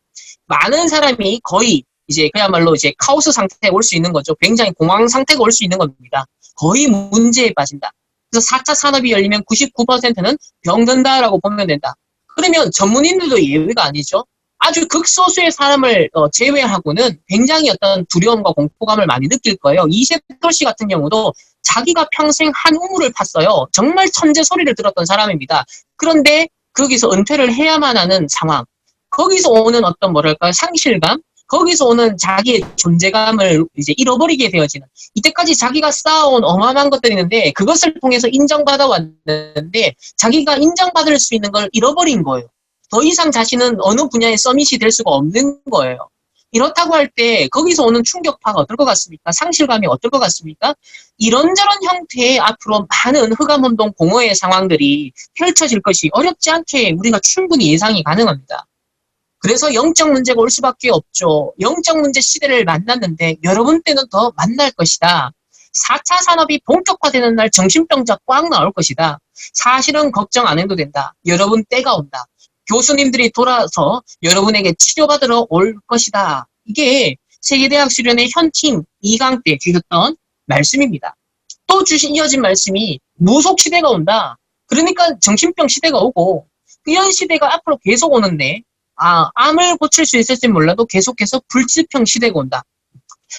많은 사람이 거의 이제 그야말로 이제 카오스 상태에 올 수 있는 거죠. 굉장히 공황 상태가 올 수 있는 겁니다. 거의 문제에 빠진다. 그래서 4차 산업이 열리면 99%는 병든다라고 보면 된다. 그러면 전문인들도 예외가 아니죠. 아주 극소수의 사람을 제외하고는 굉장히 어떤 두려움과 공포감을 많이 느낄 거예요. 이세돌 씨 같은 경우도 자기가 평생 한 우물을 팠어요. 정말 천재 소리를 들었던 사람입니다. 그런데 거기서 은퇴를 해야만 하는 상황. 거기서 오는 어떤 뭐랄까 상실감, 거기서 오는 자기의 존재감을 이제 잃어버리게 되어지는, 이때까지 자기가 쌓아온 어마어마한 것들이 있는데 그것을 통해서 인정받아 왔는데 자기가 인정받을 수 있는 걸 잃어버린 거예요. 더 이상 자신은 어느 분야의 서밋이 될 수가 없는 거예요. 이렇다고 할 때 거기서 오는 충격파가 어떨 것 같습니까? 상실감이 어떨 것 같습니까? 이런저런 형태의 앞으로 많은 흑암운동 공허의 상황들이 펼쳐질 것이 어렵지 않게 우리가 충분히 예상이 가능합니다. 그래서 영적 문제가 올 수밖에 없죠. 영적 문제 시대를 만났는데 여러분 때는 더 만날 것이다. 4차 산업이 본격화되는 날 정신병자 꽉 나올 것이다. 사실은 걱정 안 해도 된다. 여러분 때가 온다. 교수님들이 돌아서 여러분에게 치료받으러 올 것이다. 이게 세계대학 수련회 현팀 2강 때 주셨던 말씀입니다. 또 이어진 말씀이 무속 시대가 온다. 그러니까 정신병 시대가 오고 이런 시대가 앞으로 계속 오는데 암을 고칠 수 있을지 몰라도 계속해서 불치병 시대가 온다.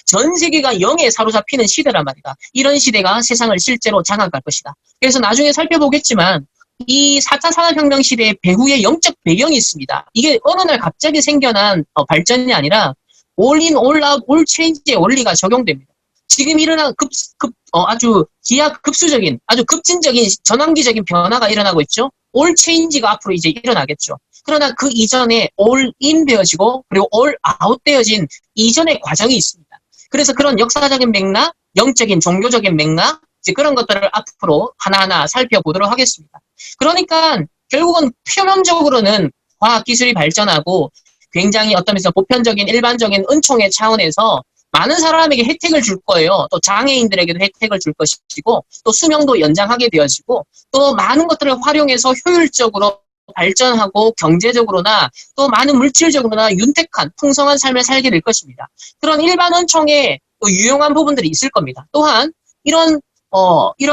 전 세계가 영에 사로잡히는 시대란 말이다. 이런 시대가 세상을 실제로 장악할 것이다. 그래서 나중에 살펴보겠지만 이 4차 산업혁명 시대의 배후에 영적 배경이 있습니다. 이게 어느 날 갑자기 생겨난 발전이 아니라 all in, all out, all change의 원리가 적용됩니다. 지금 일어난 아주 기하급수적인, 아주 급진적인 전환기적인 변화가 일어나고 있죠. all change가 앞으로 이제 일어나겠죠. 그러나 그 이전에 all in 되어지고 그리고 all out 되어진 이전의 과정이 있습니다. 그래서 그런 역사적인 맥락, 영적인 종교적인 맥락, 이제 그런 것들을 앞으로 하나하나 살펴보도록 하겠습니다. 그러니까 결국은 표면적으로는 과학기술이 발전하고 굉장히 어떤 면에서 보편적인 일반적인 은총의 차원에서 많은 사람에게 혜택을 줄 거예요. 또 장애인들에게도 혜택을 줄 것이고 또 수명도 연장하게 되어지고 또 많은 것들을 활용해서 효율적으로 발전하고 경제적으로나 또 많은 물질적으로나 윤택한 풍성한 삶을 살게 될 것입니다. 그런 일반 은총에 또 유용한 부분들이 있을 겁니다. 또한 이런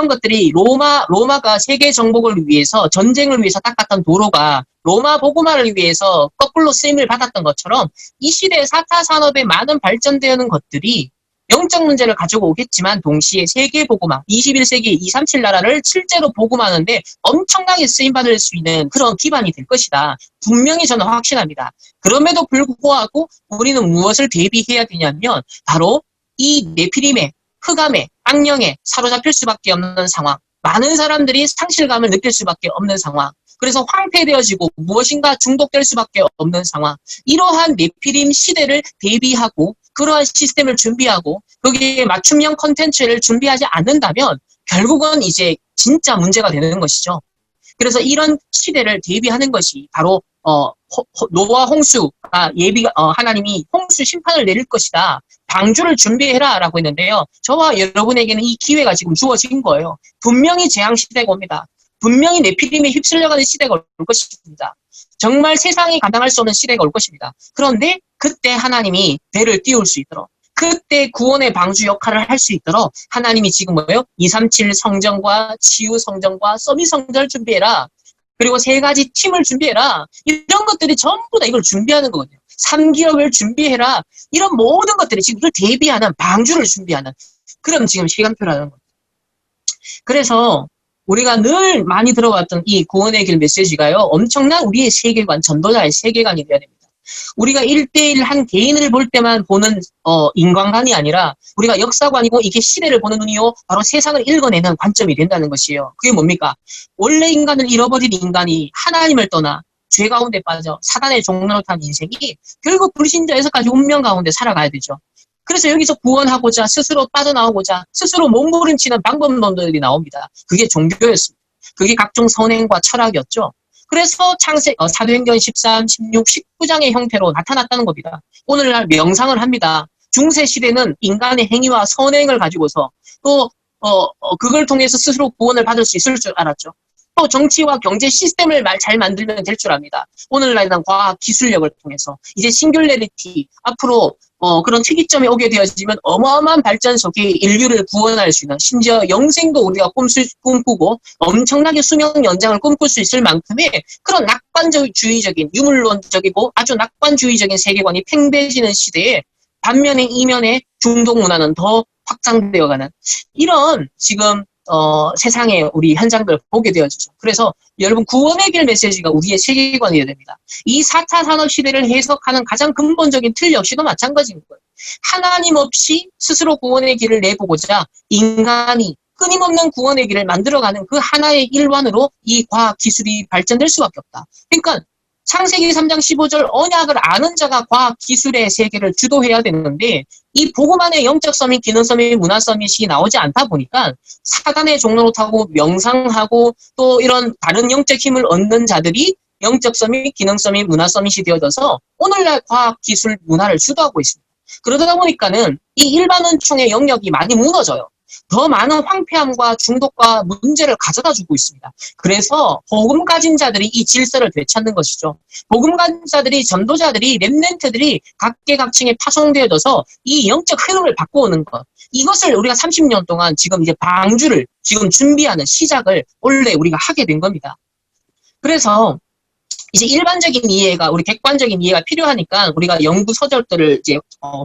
것들이 로마가 세계 정복을 위해서 전쟁을 위해서 닦았던 도로가 로마 복음화를 위해서 거꾸로 쓰임을 받았던 것처럼 이 시대의 4차 산업에 많은 발전되는 것들이 영적 문제를 가지고 오겠지만 동시에 세계 복음화, 21세기 237 나라를 실제로 복음하는데 엄청나게 쓰임받을 수 있는 그런 기반이 될 것이다. 분명히 저는 확신합니다. 그럼에도 불구하고 우리는 무엇을 대비해야 되냐면 바로 이 네피림의 흑암에 악령에 사로잡힐 수밖에 없는 상황, 많은 사람들이 상실감을 느낄 수밖에 없는 상황, 그래서 황폐되어지고 무엇인가 중독될 수밖에 없는 상황, 이러한 네피림 시대를 대비하고 그러한 시스템을 준비하고 거기에 맞춤형 컨텐츠를 준비하지 않는다면 결국은 이제 진짜 문제가 되는 것이죠. 그래서 이런 시대를 대비하는 것이 바로 노아 홍수가 하나님이 홍수 심판을 내릴 것이다. 방주를 준비해라 라고 했는데요. 저와 여러분에게는 이 기회가 지금 주어진 거예요. 분명히 재앙시대가 옵니다. 분명히 네피림에 휩쓸려가는 시대가 올 것입니다. 정말 세상이 감당할 수 없는 시대가 올 것입니다. 그런데 그때 하나님이 배를 띄울 수 있도록 그때 구원의 방주 역할을 할 수 있도록 하나님이 지금 뭐예요? 237 성전과 치유 성전과 서밋 성전을 준비해라. 그리고 3가지 팀을 준비해라. 이런 것들이 전부 다 이걸 준비하는 거거든요. 3기업을 준비해라. 이런 모든 것들이 지금 이걸 대비하는 방주를 준비하는 그런 지금 시간표라는 거예요. 그래서 우리가 늘 많이 들어왔던 이 구원의 길 메시지가요. 엄청난 우리의 세계관, 전도자의 세계관이 되어야 됩니다. 우리가 1대1 한 개인을 볼 때만 보는 인간관이 아니라 우리가 역사관이고 이게 시대를 보는 눈이요. 바로 세상을 읽어내는 관점이 된다는 것이에요. 그게 뭡니까? 원래 인간을 잃어버린 인간이 하나님을 떠나 죄 가운데 빠져 사단의 종로를 탄 인생이 결국 불신자에서까지 운명 가운데 살아가야 되죠. 그래서 여기서 구원하고자 스스로 빠져나오고자 스스로 몸부림치는 방법론들이 나옵니다. 그게 종교였습니다. 그게 각종 선행과 철학이었죠. 그래서 사도행전 13, 16, 19장의 형태로 나타났다는 겁니다. 오늘날 명상을 합니다. 중세시대는 인간의 행위와 선행을 가지고서 또 그걸 통해서 스스로 구원을 받을 수 있을 줄 알았죠. 또 정치와 경제 시스템을 잘 만들면 될 줄 압니다. 오늘날은 과학 기술력을 통해서 이제 싱귤레리티 앞으로 그런 특이점이 오게 되어지면 어마어마한 발전 속에 인류를 구원할 수 있는 심지어 영생도 우리가 꿈꾸고 엄청나게 수명 연장을 꿈꿀 수 있을 만큼의 그런 낙관주의적인 유물론적이고 아주 낙관주의적인 세계관이 팽배해지는 시대에 반면에 이면에 중동 문화는 더 확장되어가는 이런 지금 세상에 우리 현장들을 보게 되어지죠. 그래서 여러분 구원의 길 메시지가 우리의 세계관이 됩니다. 이 4차 산업시대를 해석하는 가장 근본적인 틀 역시도 마찬가지인 거예요. 하나님 없이 스스로 구원의 길을 내보고자 인간이 끊임없는 구원의 길을 만들어가는 그 하나의 일환으로 이 과학 기술이 발전될 수밖에 없다. 그러니까 창세기 3장 15절 언약을 아는 자가 과학 기술의 세계를 주도해야 되는데 이 복음 안에 영적 서밋, 기능 서밋, 문화 서밋이 나오지 않다 보니까 사단의 종로로 타고 명상하고 또 이런 다른 영적 힘을 얻는 자들이 영적 서밋, 기능 서밋, 문화 서밋이 되어져서 오늘날 과학 기술 문화를 주도하고 있습니다. 그러다 보니까는 이 일반 은총의 영역이 많이 무너져요. 더 많은 황폐함과 중독과 문제를 가져다 주고 있습니다. 그래서 복음 가진 자들이 이 질서를 되찾는 것이죠. 복음 가진 자들이, 전도자들이, 렘넌트들이 각계각층에 파송되어져서 이 영적 흐름을 바꿔오는 것. 이것을 우리가 30년 동안 지금 이제 방주를 지금 준비하는 시작을 원래 우리가 하게 된 겁니다. 그래서 이제 일반적인 이해가, 우리 객관적인 이해가 필요하니까 우리가 연구 서적들을 이제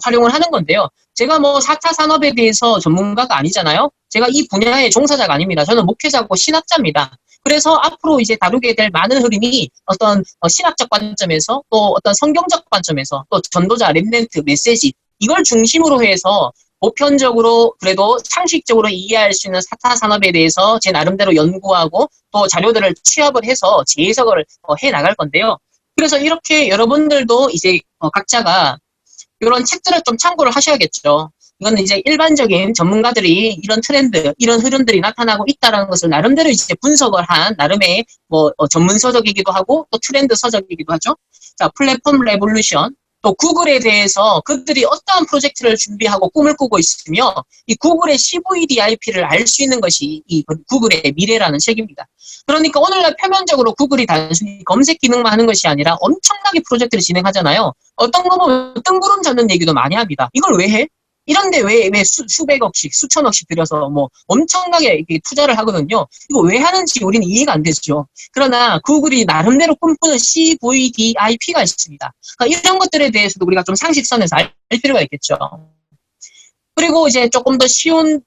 활용을 하는 건데요. 제가 뭐 4차 산업에 대해서 전문가가 아니잖아요. 제가 이 분야의 종사자가 아닙니다. 저는 목회자고 신학자입니다. 그래서 앞으로 이제 다루게 될 많은 흐름이 어떤 신학적 관점에서 또 어떤 성경적 관점에서 또 전도자, 렘넌트, 메시지 이걸 중심으로 해서 보편적으로 그래도 상식적으로 이해할 수 있는 4차 산업에 대해서 제 나름대로 연구하고 또 자료들을 취합을 해서 재해석을 해나갈 건데요. 그래서 이렇게 여러분들도 이제 각자가 이런 책들을 좀 참고를 하셔야겠죠. 이거는 이제 일반적인 전문가들이 이런 트렌드, 이런 흐름들이 나타나고 있다는 것을 나름대로 이제 분석을 한 나름의 전문 서적이기도 하고 또 트렌드 서적이기도 하죠. 자, 플랫폼 레볼루션. 또 구글에 대해서 그들이 어떠한 프로젝트를 준비하고 꿈을 꾸고 있으며 이 구글의 CVDIP를 알 수 있는 것이 이 구글의 미래라는 책입니다. 그러니까 오늘날 표면적으로 구글이 단순히 검색 기능만 하는 것이 아니라 엄청나게 프로젝트를 진행하잖아요. 어떤 거 보면 뜬구름 잡는 얘기도 많이 합니다. 이걸 왜 해? 이런데 왜 수백억씩, 수천억씩 들여서 뭐 엄청나게 이렇게 투자를 하거든요. 이거 왜 하는지 우리는 이해가 안 되죠. 그러나 구글이 나름대로 꿈꾸는 CVDIP가 있습니다. 그러니까 이런 것들에 대해서도 우리가 좀 상식선에서 알 필요가 있겠죠. 그리고 이제 조금 더 쉬운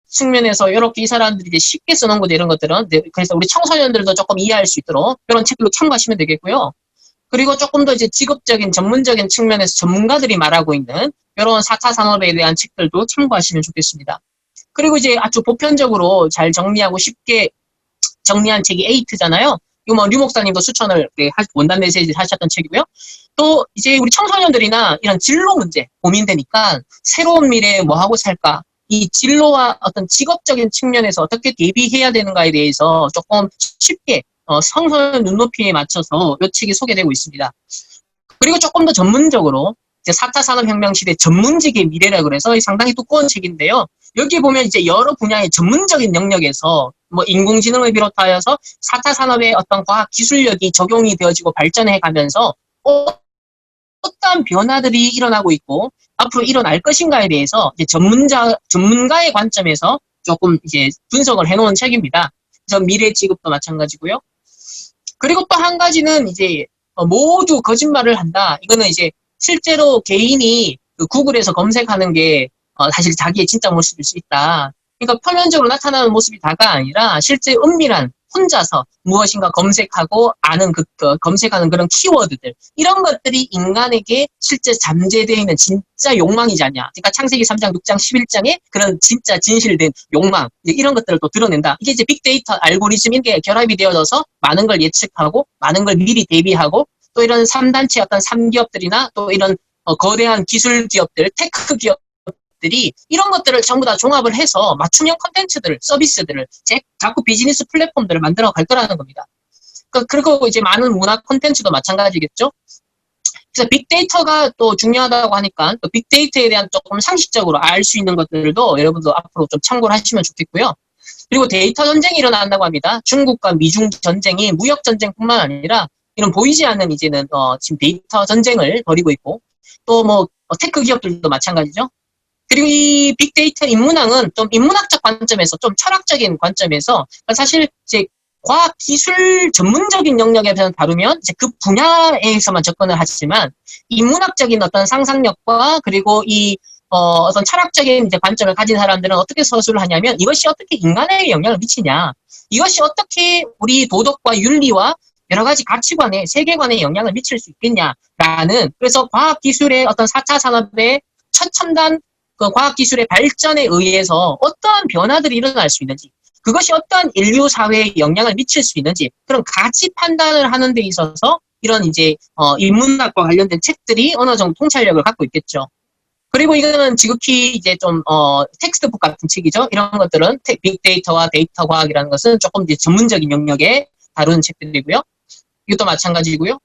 측면에서 이렇게 이 사람들이 이제 쉽게 써놓은 것 이런 것들은 그래서 우리 청소년들도 조금 이해할 수 있도록 이런 책들로 참고하시면 되겠고요. 그리고 조금 더 이제 직업적인 전문적인 측면에서 전문가들이 말하고 있는 이런 4차 산업에 대한 책들도 참고하시면 좋겠습니다. 그리고 이제 아주 보편적으로 잘 정리하고 쉽게 정리한 책이 에이트잖아요. 이거 뭐 류 목사님도 추천을 원단 메시지를 하셨던 책이고요. 또 이제 우리 청소년들이나 이런 진로 문제 고민되니까 새로운 미래에 뭐 하고 살까? 이 진로와 어떤 직업적인 측면에서 어떻게 대비해야 되는가에 대해서 조금 쉽게 청소년 눈높이에 맞춰서 이 책이 소개되고 있습니다. 그리고 조금 더 전문적으로 이제 4차 산업혁명 시대 전문직의 미래라 그래서 상당히 두꺼운 책인데요. 여기 보면 이제 여러 분야의 전문적인 영역에서 뭐 인공지능을 비롯하여서 4차 산업의 어떤 과학 기술력이 적용이 되어지고 발전해 가면서 어떠한 변화들이 일어나고 있고 앞으로 일어날 것인가에 대해서 이제 전문가의 관점에서 조금 이제 분석을 해놓은 책입니다. 그래서 미래 직업도 마찬가지고요. 그리고 또 한 가지는 이제 모두 거짓말을 한다. 이거는 이제 실제로 개인이 그 구글에서 검색하는 게 사실 자기의 진짜 모습일 수 있다. 그러니까 표면적으로 나타나는 모습이 다가 아니라 실제 은밀한 혼자서 무엇인가 검색하고 아는 검색하는 그런 키워드들 이런 것들이 인간에게 실제 잠재되어 있는 진짜 욕망이지 않냐. 그러니까 창세기 3장, 6장, 11장에 그런 진짜 진실된 욕망 이런 것들을 또 드러낸다. 이게 이제 빅데이터 알고리즘인 게 결합이 되어져서 많은 걸 예측하고 많은 걸 미리 대비하고 또 이런 3단체 어떤 3기업들이나 또 이런 거대한 기술 기업들, 테크 기업들이 이런 것들을 전부 다 종합을 해서 맞춤형 콘텐츠들을, 서비스들을 자꾸 비즈니스 플랫폼들을 만들어 갈 거라는 겁니다. 그리고 이제 많은 문화 콘텐츠도 마찬가지겠죠. 그래서 빅데이터가 또 중요하다고 하니까 또 빅데이터에 대한 조금 상식적으로 알 수 있는 것들도 여러분도 앞으로 좀 참고를 하시면 좋겠고요. 그리고 데이터 전쟁이 일어난다고 합니다. 중국과 미중 전쟁이 무역 전쟁뿐만 아니라 이런 보이지 않는 이제는 지금 데이터 전쟁을 벌이고 있고 또 뭐 테크 기업들도 마찬가지죠. 그리고 이 빅데이터 인문학은 좀 인문학적 관점에서 좀 철학적인 관점에서 사실 이제 과학 기술 전문적인 영역에서 다루면 이제 그 분야에서만 접근을 하지만 인문학적인 어떤 상상력과 그리고 이 어떤 철학적인 이제 관점을 가진 사람들은 어떻게 서술을 하냐면 이것이 어떻게 인간에게 영향을 미치냐, 이것이 어떻게 우리 도덕과 윤리와 여러 가지 가치관에 세계관에 영향을 미칠 수 있겠냐라는, 그래서 과학기술의 어떤 4차 산업의 최첨단 그 과학기술의 발전에 의해서 어떠한 변화들이 일어날 수 있는지, 그것이 어떠한 인류 사회에 영향을 미칠 수 있는지, 그런 가치 판단을 하는 데 있어서 이런 이제 인문학과 관련된 책들이 어느 정도 통찰력을 갖고 있겠죠. 그리고 이거는 지극히 이제 좀 텍스트북 같은 책이죠. 이런 것들은 빅데이터와 데이터 과학이라는 것은 조금 이제 전문적인 영역에 다루는 책들이고요. 이것도 마찬가지고요.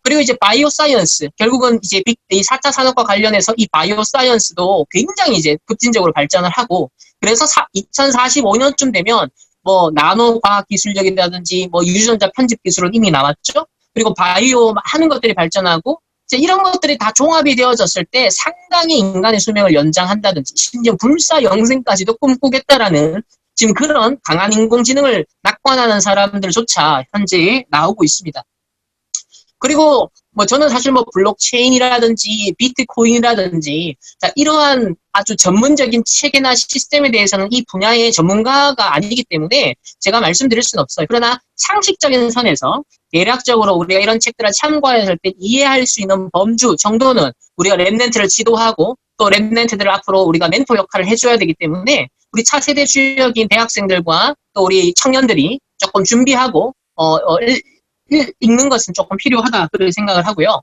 그리고 이제 바이오 사이언스, 결국은 이제 이 4차 산업과 관련해서 이 바이오 사이언스도 굉장히 이제 급진적으로 발전을 하고, 그래서 2045년쯤 되면 뭐 나노 과학 기술력이라든지 뭐 유전자 편집 기술은 이미 나왔죠. 그리고 바이오 하는 것들이 발전하고, 이제 이런 것들이 다 종합이 되어졌을 때 상당히 인간의 수명을 연장한다든지 심지어 불사 영생까지도 꿈꾸겠다라는 지금 그런 강한 인공지능을 낙관하는 사람들조차 현재 나오고 있습니다. 그리고 뭐 저는 사실 뭐 블록체인이라든지 비트코인이라든지 자, 이러한 아주 전문적인 체계나 시스템에 대해서는 이 분야의 전문가가 아니기 때문에 제가 말씀드릴 수는 없어요. 그러나 상식적인 선에서 대략적으로 우리가 이런 책들을 참고했을 때 이해할 수 있는 범주 정도는 우리가 랩넨트를 지도하고 또 랩넨트들을 앞으로 우리가 멘토 역할을 해줘야 되기 때문에 우리 차세대 주역인 대학생들과 또 우리 청년들이 조금 준비하고 읽는 것은 조금 필요하다 그렇게 생각을 하고요.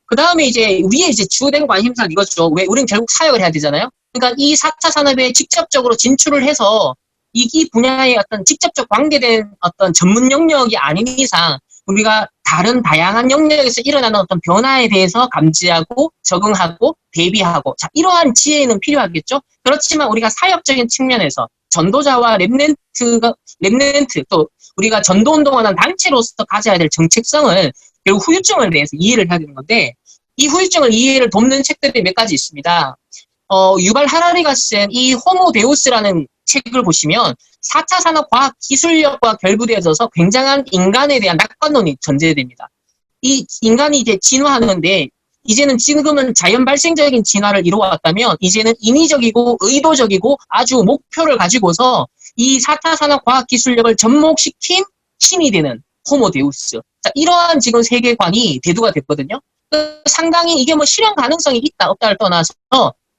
그 다음에 이제 위에 이제 주된 관심사는 이거죠. 왜 우리는 결국 사역을 해야 되잖아요. 그러니까 이 4차 산업에 직접적으로 진출을 해서 이 분야에 어떤 직접적 관계된 어떤 전문 영역이 아닌 이상 우리가 다른 다양한 영역에서 일어나는 어떤 변화에 대해서 감지하고 적응하고 대비하고, 자, 이러한 지혜는 필요하겠죠. 그렇지만 우리가 사역적인 측면에서 전도자와 랩넨트 또 우리가 전도운동하는 단체로서 가져야 될 정책성을 결국 후유증을 대해서 이해를 해야 되는 건데, 이 후유증을 이해를 돕는 책들이 몇 가지 있습니다. 유발 하라리가 쓴 이 호모 데우스라는 책을 보시면 4차 산업 과학 기술력과 결부되어져서 굉장한 인간에 대한 낙관론이 전제됩니다. 이 인간이 이제 진화하는데 이제는 지금은 자연 발생적인 진화를 이루어왔다면 이제는 인위적이고 의도적이고 아주 목표를 가지고서 이 4차 산업 과학 기술력을 접목시킨 힘이 되는 호모 데우스. 자, 이러한 지금 세계관이 대두가 됐거든요. 상당히 이게 뭐 실현 가능성이 있다 없다를 떠나서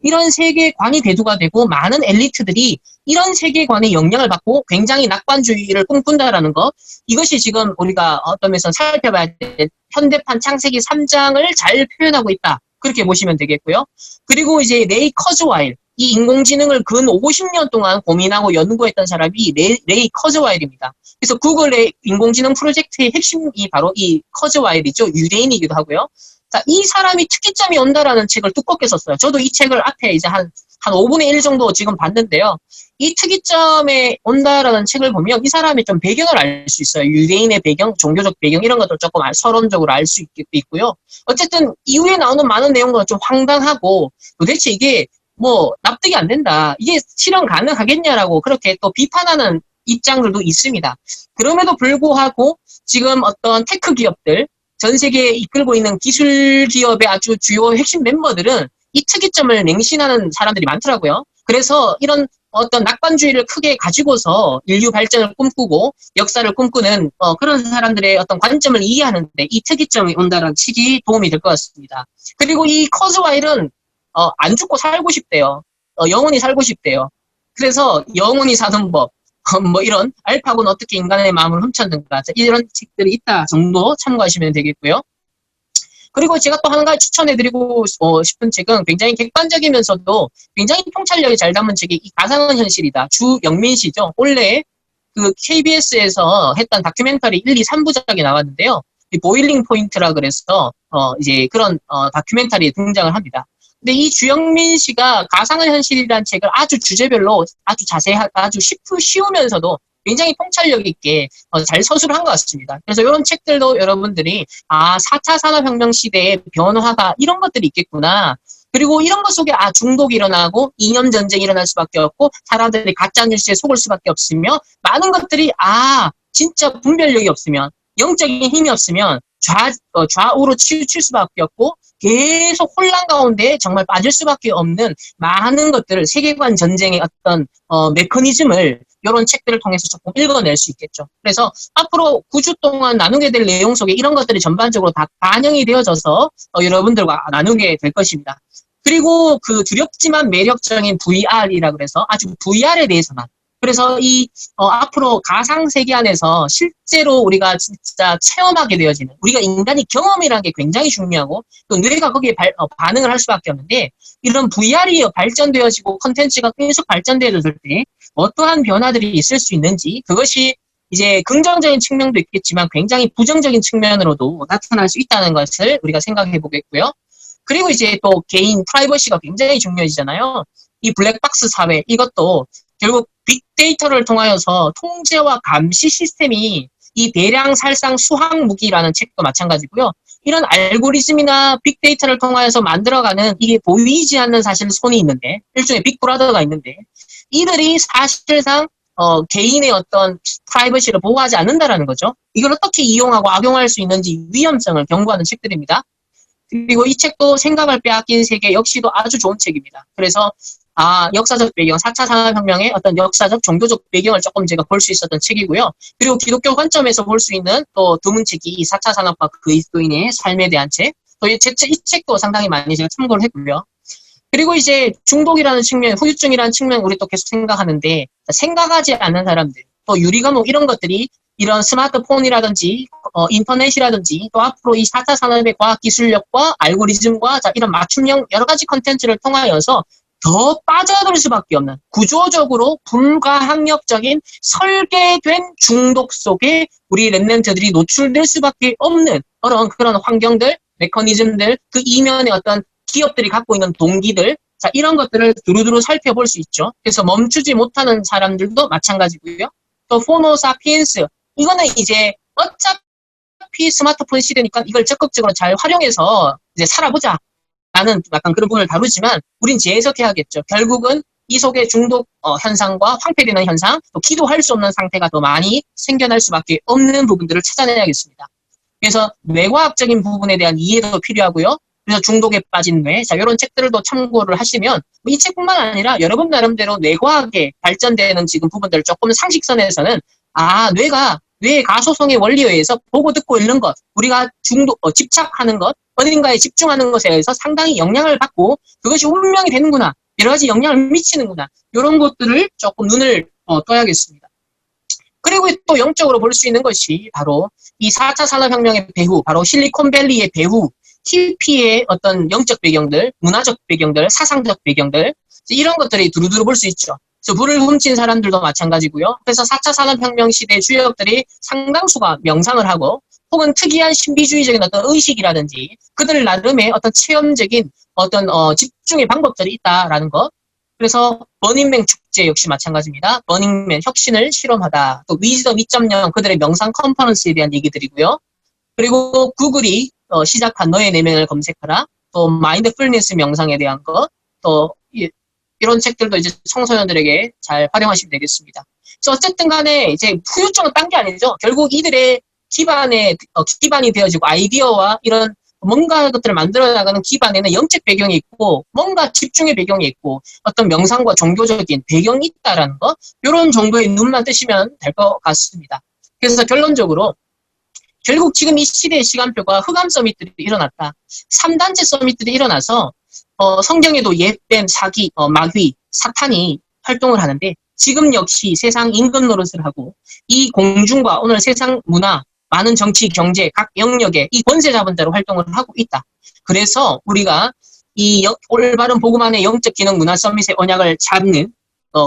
이런 세계관이 대두가 되고 많은 엘리트들이 이런 세계관에 영향을 받고 굉장히 낙관주의를 꿈꾼다라는 것, 이것이 지금 우리가 어떤 면에서 살펴봐야 될 현대판 창세기 3장을 잘 표현하고 있다 그렇게 보시면 되겠고요. 그리고 이제 레이 커즈와일, 이 인공지능을 근 50년 동안 고민하고 연구했던 사람이 레이 커즈와일입니다. 그래서 구글의 인공지능 프로젝트의 핵심이 바로 이 커즈와일이죠. 유대인이기도 하고요. 자, 이 사람이 특이점이 온다라는 책을 두껍게 썼어요. 저도 이 책을 앞에 이제 한 5분의 1 정도 지금 봤는데요. 이 특이점에 온다라는 책을 보면 이 사람의 좀 배경을 알 수 있어요. 유대인의 배경, 종교적 배경 이런 것들 조금 서론적으로 알 수 있고요. 어쨌든 이후에 나오는 많은 내용들은 좀 황당하고 도대체 이게 뭐 납득이 안 된다. 이게 실현 가능하겠냐라고 그렇게 또 비판하는 입장들도 있습니다. 그럼에도 불구하고 지금 어떤 테크 기업들, 전 세계에 이끌고 있는 기술 기업의 아주 주요 핵심 멤버들은 이 특이점을 맹신하는 사람들이 많더라고요. 그래서 이런 어떤 낙관주의를 크게 가지고서 인류 발전을 꿈꾸고 역사를 꿈꾸는 그런 사람들의 어떤 관점을 이해하는데 이 특이점이 온다는 책이 도움이 될 것 같습니다. 그리고 이 커즈와일은 안 죽고 살고 싶대요. 영원히 살고 싶대요. 그래서 영원히 사는 법, 뭐 이런 알파고는 어떻게 인간의 마음을 훔쳤는가, 이런 책들이 있다 정도 참고하시면 되겠고요. 그리고 제가 또 한 가지 추천해드리고 싶은 책은 굉장히 객관적이면서도 굉장히 통찰력이 잘 담은 책이 이 가상은 현실이다. 주영민 씨죠. 원래 그 KBS에서 했던 다큐멘터리 1, 2, 3부작이 나왔는데요. 이 보일링 포인트라 그래서 이제 그런 다큐멘터리에 등장을 합니다. 근데 이 주영민 씨가 가상은 현실이라는 책을 아주 주제별로 아주 자세하게 아주 쉬우면서도 굉장히 통찰력 있게 잘 서술을 한 것 같습니다. 그래서 이런 책들도 여러분들이 4차 산업혁명 시대의 변화가 이런 것들이 있겠구나. 그리고 이런 것 속에 중독이 일어나고 이념 전쟁이 일어날 수밖에 없고 사람들이 가짜뉴스에 속을 수밖에 없으며 많은 것들이 진짜 분별력이 없으면 영적인 힘이 없으면 좌우로 치우칠 수밖에 없고 계속 혼란 가운데 정말 빠질 수밖에 없는 많은 것들을 세계관 전쟁의 어떤 메커니즘을 이런 책들을 통해서 조금 읽어낼 수 있겠죠. 그래서 앞으로 9주 동안 나누게 될 내용 속에 이런 것들이 전반적으로 다 반영이 되어져서 여러분들과 나누게 될 것입니다. 그리고 그 두렵지만 매력적인 VR이라 그래서 아주 VR에 대해서만 그래서 이 앞으로 가상 세계 안에서 실제로 우리가 진짜 체험하게 되어지는 우리가 인간이 경험이라는 게 굉장히 중요하고 또 뇌가 거기에 반응을 할 수밖에 없는데 이런 VR이 발전되어지고 컨텐츠가 계속 발전되어질 때 어떠한 변화들이 있을 수 있는지 그것이 이제 긍정적인 측면도 있겠지만 굉장히 부정적인 측면으로도 나타날 수 있다는 것을 우리가 생각해 보겠고요. 그리고 이제 또 개인 프라이버시가 굉장히 중요해지잖아요. 이 블랙박스 사회 이것도 결국 빅데이터를 통하여서 통제와 감시 시스템이 이 대량 살상 수학 무기라는 책도 마찬가지고요. 이런 알고리즘이나 빅데이터를 통하여서 만들어가는 이게 보이지 않는 사실 손이 있는데 일종의 빅브라더가 있는데 이들이 사실상 개인의 어떤 프라이버시를 보호하지 않는다라는 거죠. 이걸 어떻게 이용하고 악용할 수 있는지 위험성을 경고하는 책들입니다. 그리고 이 책도 생각을 빼앗긴 세계 역시도 아주 좋은 책입니다. 그래서 역사적 배경, 4차 산업혁명의 어떤 역사적, 종교적 배경을 조금 제가 볼 수 있었던 책이고요. 그리고 기독교 관점에서 볼 수 있는 또 드문 책이 이 4차 산업과 그리스도인의 삶에 대한 책. 또 이 책도 상당히 많이 제가 참고를 했고요. 그리고 이제 중독이라는 측면, 후유증이라는 측면 우리 또 계속 생각하는데 생각하지 않는 사람들, 또 유리과목 이런 것들이 이런 스마트폰이라든지 인터넷이라든지 또 앞으로 이 4차 산업의 과학기술력과 알고리즘과 이런 맞춤형 여러 가지 컨텐츠를 통하여서 더 빠져들 수밖에 없는 구조적으로 불가항력적인 설계된 중독 속에 우리 랩런트들이 노출될 수밖에 없는 그런 환경들, 메커니즘들, 그 이면의 어떤 기업들이 갖고 있는 동기들 이런 것들을 두루두루 살펴볼 수 있죠. 그래서 멈추지 못하는 사람들도 마찬가지고요. 또 호모 사피엔스 이거는 이제 어차피 스마트폰 시대니까 이걸 적극적으로 잘 활용해서 이제 살아보자. 라는 약간 그런 부분을 다루지만 우린 재해석해야겠죠. 결국은 이 속에 중독 현상과 황폐되는 현상, 또 기도할 수 없는 상태가 더 많이 생겨날 수밖에 없는 부분들을 찾아내야겠습니다. 그래서 뇌과학적인 부분에 대한 이해도 필요하고요. 그래서 중독에 빠진 뇌, 이런 책들도 참고를 하시면 이 책뿐만 아니라 여러분 나름대로 뇌과학에 발전되는 지금 부분들을 조금 상식선에서는 뇌의 가소성의 원리에 의해서 보고 듣고 읽는 것, 우리가 집착하는 것, 어딘가에 집중하는 것에 의해서 상당히 영향을 받고 그것이 운명이 되는구나. 여러 가지 영향을 미치는구나. 이런 것들을 조금 눈을 떠야겠습니다. 그리고 또 영적으로 볼 수 있는 것이 바로 이 4차 산업혁명의 배후, 바로 실리콘밸리의 배후, 히피의 어떤 영적 배경들, 문화적 배경들, 사상적 배경들 이런 것들이 두루두루 볼 수 있죠. 그래서 불을 훔친 사람들도 마찬가지고요. 그래서 4차 산업혁명 시대 주역들이 상당수가 명상을 하고 혹은 특이한 신비주의적인 어떤 의식이라든지 그들 나름의 어떤 체험적인 어떤 집중의 방법들이 있다라는 것. 그래서 버닝맨 축제 역시 마찬가지입니다. 버닝맨 혁신을 실험하다. 또 위즈덤 2.0 그들의 명상 컨퍼런스에 대한 얘기들이고요. 그리고 구글이 시작한 너의 내면을 검색하라. 또 마인드풀니스 명상에 대한 것. 또 이런 책들도 이제 청소년들에게 잘 활용하시면 되겠습니다. 그래서 어쨌든 간에 이제 후유증은 딴 게 아니죠. 결국 이들의 기반이 되어지고 아이디어와 이런 뭔가 것들을 만들어 나가는 기반에는 영적 배경이 있고 뭔가 집중의 배경이 있고 어떤 명상과 종교적인 배경이 있다라는 거 이런 정도의 눈만 뜨시면 될 것 같습니다. 그래서 결론적으로 결국 지금 이 시대의 시간표가 흑암 서밋들이 일어났다. 3단체 서밋들이 일어나서 성경에도 옛뱀, 사기, 마귀, 사탄이 활동을 하는데 지금 역시 세상 임금 노릇을 하고 이 공중과 오늘 세상 문화 많은 정치, 경제, 각 영역에 이 권세 잡은 대로 활동을 하고 있다. 그래서 우리가 이 올바른 복음 안의 영적 기능 문화 서밋의 언약을 잡는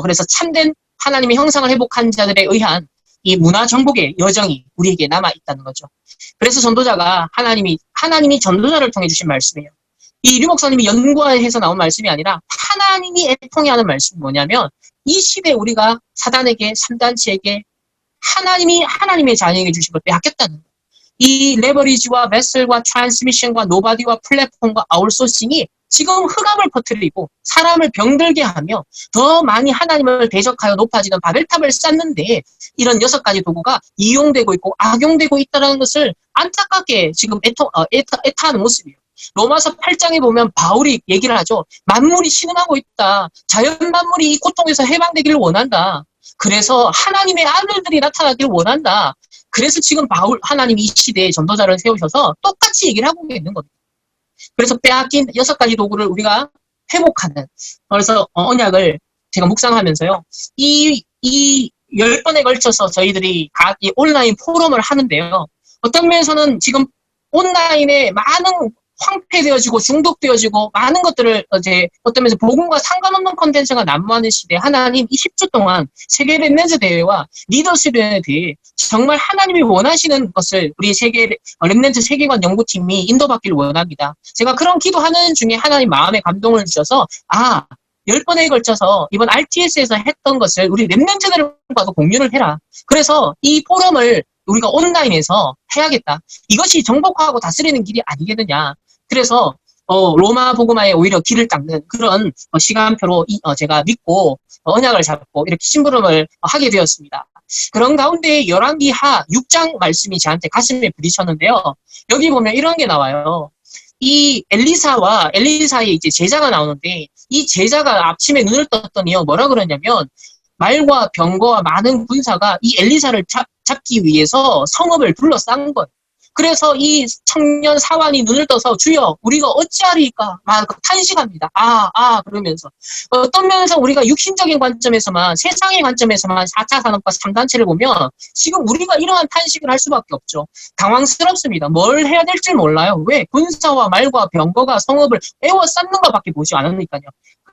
그래서 참된 하나님의 형상을 회복한 자들에 의한 이 문화 정복의 여정이 우리에게 남아 있다는 거죠. 그래서 전도자가 하나님이 전도자를 통해 주신 말씀이에요. 이 류 목사님이 연구해서 나온 말씀이 아니라 하나님이 애통해 하는 말씀이 뭐냐면 이 시대에 우리가 사단에게 3단체에게 하나님의 자녀에게 주신 걸 빼앗겼다는 거예요. 이 레버리지와 베슬과 트랜스미션과 노바디와 플랫폼과 아웃소싱이 지금 흑암을 퍼뜨리고 사람을 병들게 하며 더 많이 하나님을 대적하여 높아지는 바벨탑을 쌓는데 이런 6가지 도구가 이용되고 있고 악용되고 있다는 것을 안타깝게 지금 애타하는 모습이에요. 로마서 8장에 보면 바울이 얘기를 하죠. 만물이 신음하고 있다. 자연 만물이 이 고통에서 해방되기를 원한다. 그래서 하나님의 아들들이 나타나기를 원한다. 그래서 지금 하나님이 이 시대에 전도자를 세우셔서 똑같이 얘기를 하고 있는 겁니다. 그래서 빼앗긴 6가지 도구를 우리가 회복하는, 그래서 언약을 제가 묵상하면서요. 이 10번에 걸쳐서 저희들이 각 이 온라인 포럼을 하는데요. 어떤 면에서는 지금 온라인에 많은 황폐되어지고 중독되어지고 많은 것들을 이제 어떤 면에서 복음과 상관없는 콘텐츠가 난무하는 시대에 하나님 이 10주 동안 세계 렘넌트 대회와 리더십에 대해 정말 하나님이 원하시는 것을 우리 세계 렘넌트 세계관 연구팀이 인도받기를 원합니다. 제가 그런 기도하는 중에 하나님 마음에 감동을 주셔서 10번에 걸쳐서 이번 RTS에서 했던 것을 우리 렘넌트들과도 공유를 해라. 그래서 이 포럼을 우리가 온라인에서 해야겠다. 이것이 정복하고 다스리는 길이 아니겠느냐. 그래서 로마 복음화에 오히려 길을 닦는 그런 시간표로 제가 믿고 언약을 잡고 이렇게 심부름을 하게 되었습니다. 그런 가운데 열왕기하 6장 말씀이 저한테 가슴에 부딪혔는데요. 여기 보면 이런 게 나와요. 이 엘리사와 엘리사의 이제 제자가 나오는데 이 제자가 아침에 눈을 떴더니요. 뭐라 그러냐면 말과 병거와 많은 군사가 이 엘리사를 잡기 위해서 성읍을 둘러싼 거예요. 그래서 이 청년 사환이 눈을 떠서 주여 우리가 어찌하리까 막 탄식합니다. 그러면서 어떤 면에서 우리가 육신적인 관점에서만 세상의 관점에서만 4차 산업과 3단체를 보면 지금 우리가 이러한 탄식을 할 수밖에 없죠. 당황스럽습니다. 뭘 해야 될지 몰라요. 왜? 군사와 말과 병거가 성읍을 에워쌌는 것밖에 보지 않으니까요.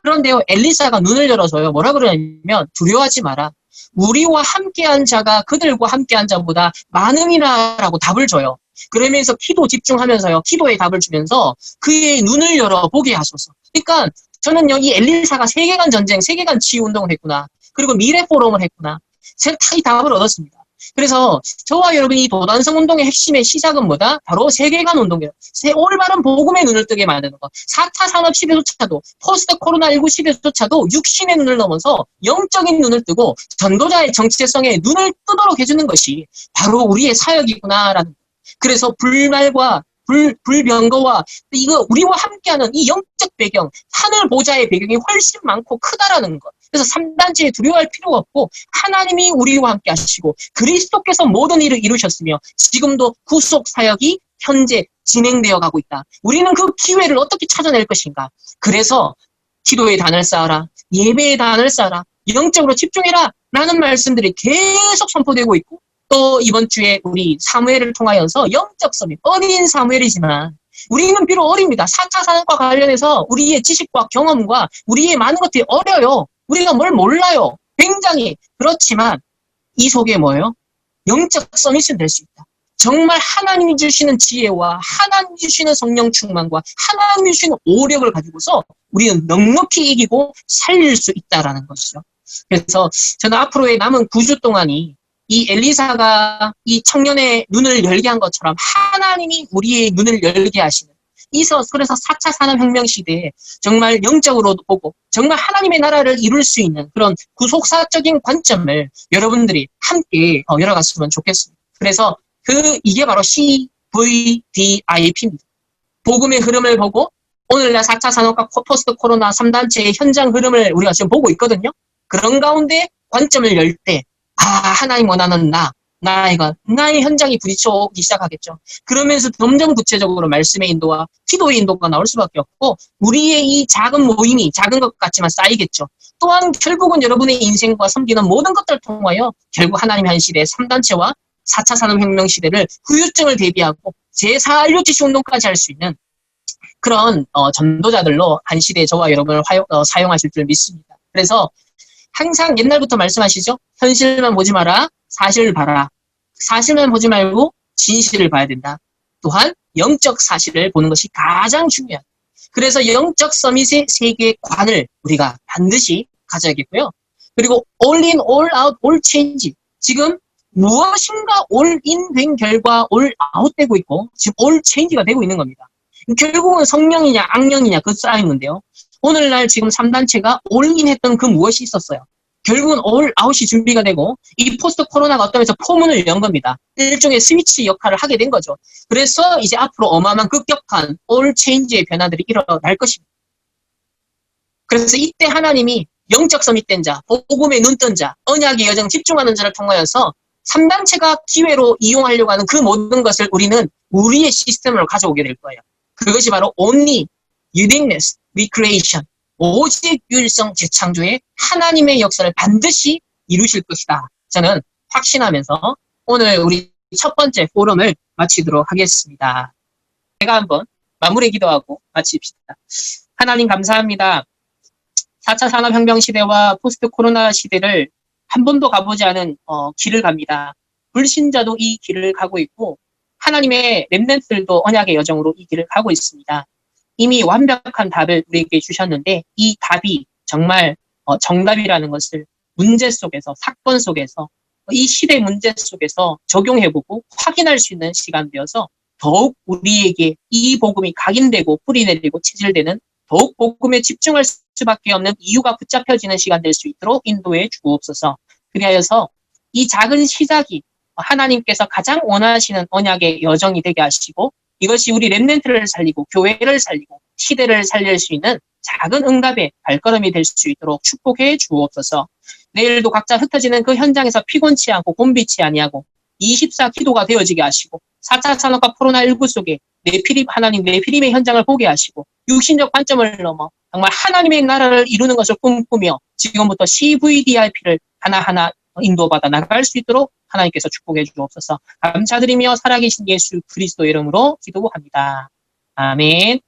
그런데요, 엘리사가 눈을 열어서요, 뭐라 그러냐면 두려워하지 마라. 우리와 함께한 자가 그들과 함께한 자보다 많음이라라고 답을 줘요. 그러면서 기도 집중하면서요, 기도에 답을 주면서 그의 눈을 열어 보게 하소서. 그러니까 저는요, 이 엘리사가 세계관 전쟁, 세계관 치유 운동을 했구나. 그리고 미래 포럼을 했구나. 제가 다 이 답을 얻었습니다. 그래서 저와 여러분이 이 도단성 운동의 핵심의 시작은 뭐다? 바로 세계관 운동이에요. 올바른 복음의 눈을 뜨게 만드는 것. 4차 산업 시대조차도, 포스트 코로나19 시대조차도 육신의 눈을 넘어서 영적인 눈을 뜨고 전도자의 정체성에 눈을 뜨도록 해주는 것이 바로 우리의 사역이구나라는. 그래서 불말과 불병거와 이거 우리와 함께하는 이 영적 배경, 하늘 보좌의 배경이 훨씬 많고 크다라는 것. 그래서 3단체에 두려워할 필요가 없고 하나님이 우리와 함께 하시고 그리스도께서 모든 일을 이루셨으며 지금도 구속 사역이 현재 진행되어 가고 있다. 우리는 그 기회를 어떻게 찾아낼 것인가? 그래서 기도의 단을 쌓아라. 예배의 단을 쌓아라. 영적으로 집중해라. 라는 말씀들이 계속 선포되고 있고 또 이번 주에 우리 사무엘을 통하여서 영적 서밋, 어린 사무엘이지만 우리는 비록 어립니다. 4차 산업과 관련해서 우리의 지식과 경험과 우리의 많은 것들이 어려요. 우리가 뭘 몰라요. 굉장히. 그렇지만 이 속에 뭐예요? 영적 서밋이 될 수 있다. 정말 하나님이 주시는 지혜와 하나님이 주시는 성령 충만과 하나님이 주시는 오력을 가지고서 우리는 넉넉히 이기고 살릴 수 있다라는 것이죠. 그래서 저는 앞으로의 남은 9주 동안이 이 엘리사가 이 청년의 눈을 열게 한 것처럼 하나님이 우리의 눈을 열게 하시는 그래서 4차 산업혁명 시대에 정말 영적으로도 보고 정말 하나님의 나라를 이룰 수 있는 그런 구속사적인 관점을 여러분들이 함께 열어갔으면 좋겠습니다. 그래서 이게 바로 CVDIP입니다. 복음의 흐름을 보고 오늘날 4차 산업과 포스트 코로나 3단체의 현장 흐름을 우리가 지금 보고 있거든요. 그런 가운데 관점을 열 때 하나님 원하는 나의 현장이 부딪혀오기 시작하겠죠. 그러면서 점점 구체적으로 말씀의 인도와 기도의 인도가 나올 수밖에 없고 우리의 이 작은 모임이 작은 것 같지만 쌓이겠죠. 또한 결국은 여러분의 인생과 섬기는 모든 것들을 통하여 결국 하나님의 한 시대 3단체와 4차 산업혁명 시대를 후유증을 대비하고 제4인류지시 운동까지 할 수 있는 그런 전도자들로 한 시대에 저와 여러분을 사용하실 줄 믿습니다. 그래서 항상 옛날부터 말씀하시죠. 현실만 보지 마라. 사실을 봐라. 사실만 보지 말고 진실을 봐야 된다. 또한 영적 사실을 보는 것이 가장 중요하다. 그래서 영적 서밋의 세계관을 우리가 반드시 가져야겠고요. 그리고 all in, all out, all change. 지금 무엇인가 all in 된 결과 all out 되고 있고 지금 all change가 되고 있는 겁니다. 결국은 성령이냐 악령이냐 그 싸움인데요. 오늘날 지금 3단체가 올인했던 그 무엇이 있었어요. 결국은 올 아웃이 준비가 되고 이 포스트 코로나가 어떤 면에서 포문을 연 겁니다. 일종의 스위치 역할을 하게 된 거죠. 그래서 이제 앞으로 어마어마한 급격한 올 체인지의 변화들이 일어날 것입니다. 그래서 이때 하나님이 영적 서밋된 자, 복음의 눈뜬 자, 언약의 여정 집중하는 자를 통하여서 3단체가 기회로 이용하려고 하는 그 모든 것을 우리는 우리의 시스템으로 가져오게 될 거예요. 그것이 바로 only, uniqueness, recreation, 오직 유일성 재창조의 하나님의 역사를 반드시 이루실 것이다. 저는 확신하면서 오늘 우리 첫 번째 포럼을 마치도록 하겠습니다. 제가 한번 마무리 기도하고 마칩시다. 하나님 감사합니다. 4차 산업혁명 시대와 포스트 코로나 시대를 한 번도 가보지 않은 길을 갑니다. 불신자도 이 길을 가고 있고 하나님의 렘넌트들도 언약의 여정으로 이 길을 가고 있습니다. 이미 완벽한 답을 우리에게 주셨는데 이 답이 정말 정답이라는 것을 문제 속에서, 사건 속에서, 이 시대 문제 속에서 적용해보고 확인할 수 있는 시간 되어서 더욱 우리에게 이 복음이 각인되고 뿌리내리고 체질되는 더욱 복음에 집중할 수밖에 없는 이유가 붙잡혀지는 시간 될 수 있도록 인도해 주옵소서. 그리하여서 이 작은 시작이 하나님께서 가장 원하시는 언약의 여정이 되게 하시고 이것이 우리 렘넌트를 살리고 교회를 살리고 시대를 살릴 수 있는 작은 응답의 발걸음이 될 수 있도록 축복해 주옵소서. 내일도 각자 흩어지는 그 현장에서 피곤치 않고 곤비치 아니하고 24 기도가 되어지게 하시고 4차 산업과 코로나19 속에 하나님 내피림의 현장을 보게 하시고 육신적 관점을 넘어 정말 하나님의 나라를 이루는 것을 꿈꾸며 지금부터 CVDIP를 하나하나 인도받아 나갈 수 있도록 하나님께서 축복해 주옵소서. 감사드리며 살아계신 예수 그리스도 이름으로 기도합니다. 아멘.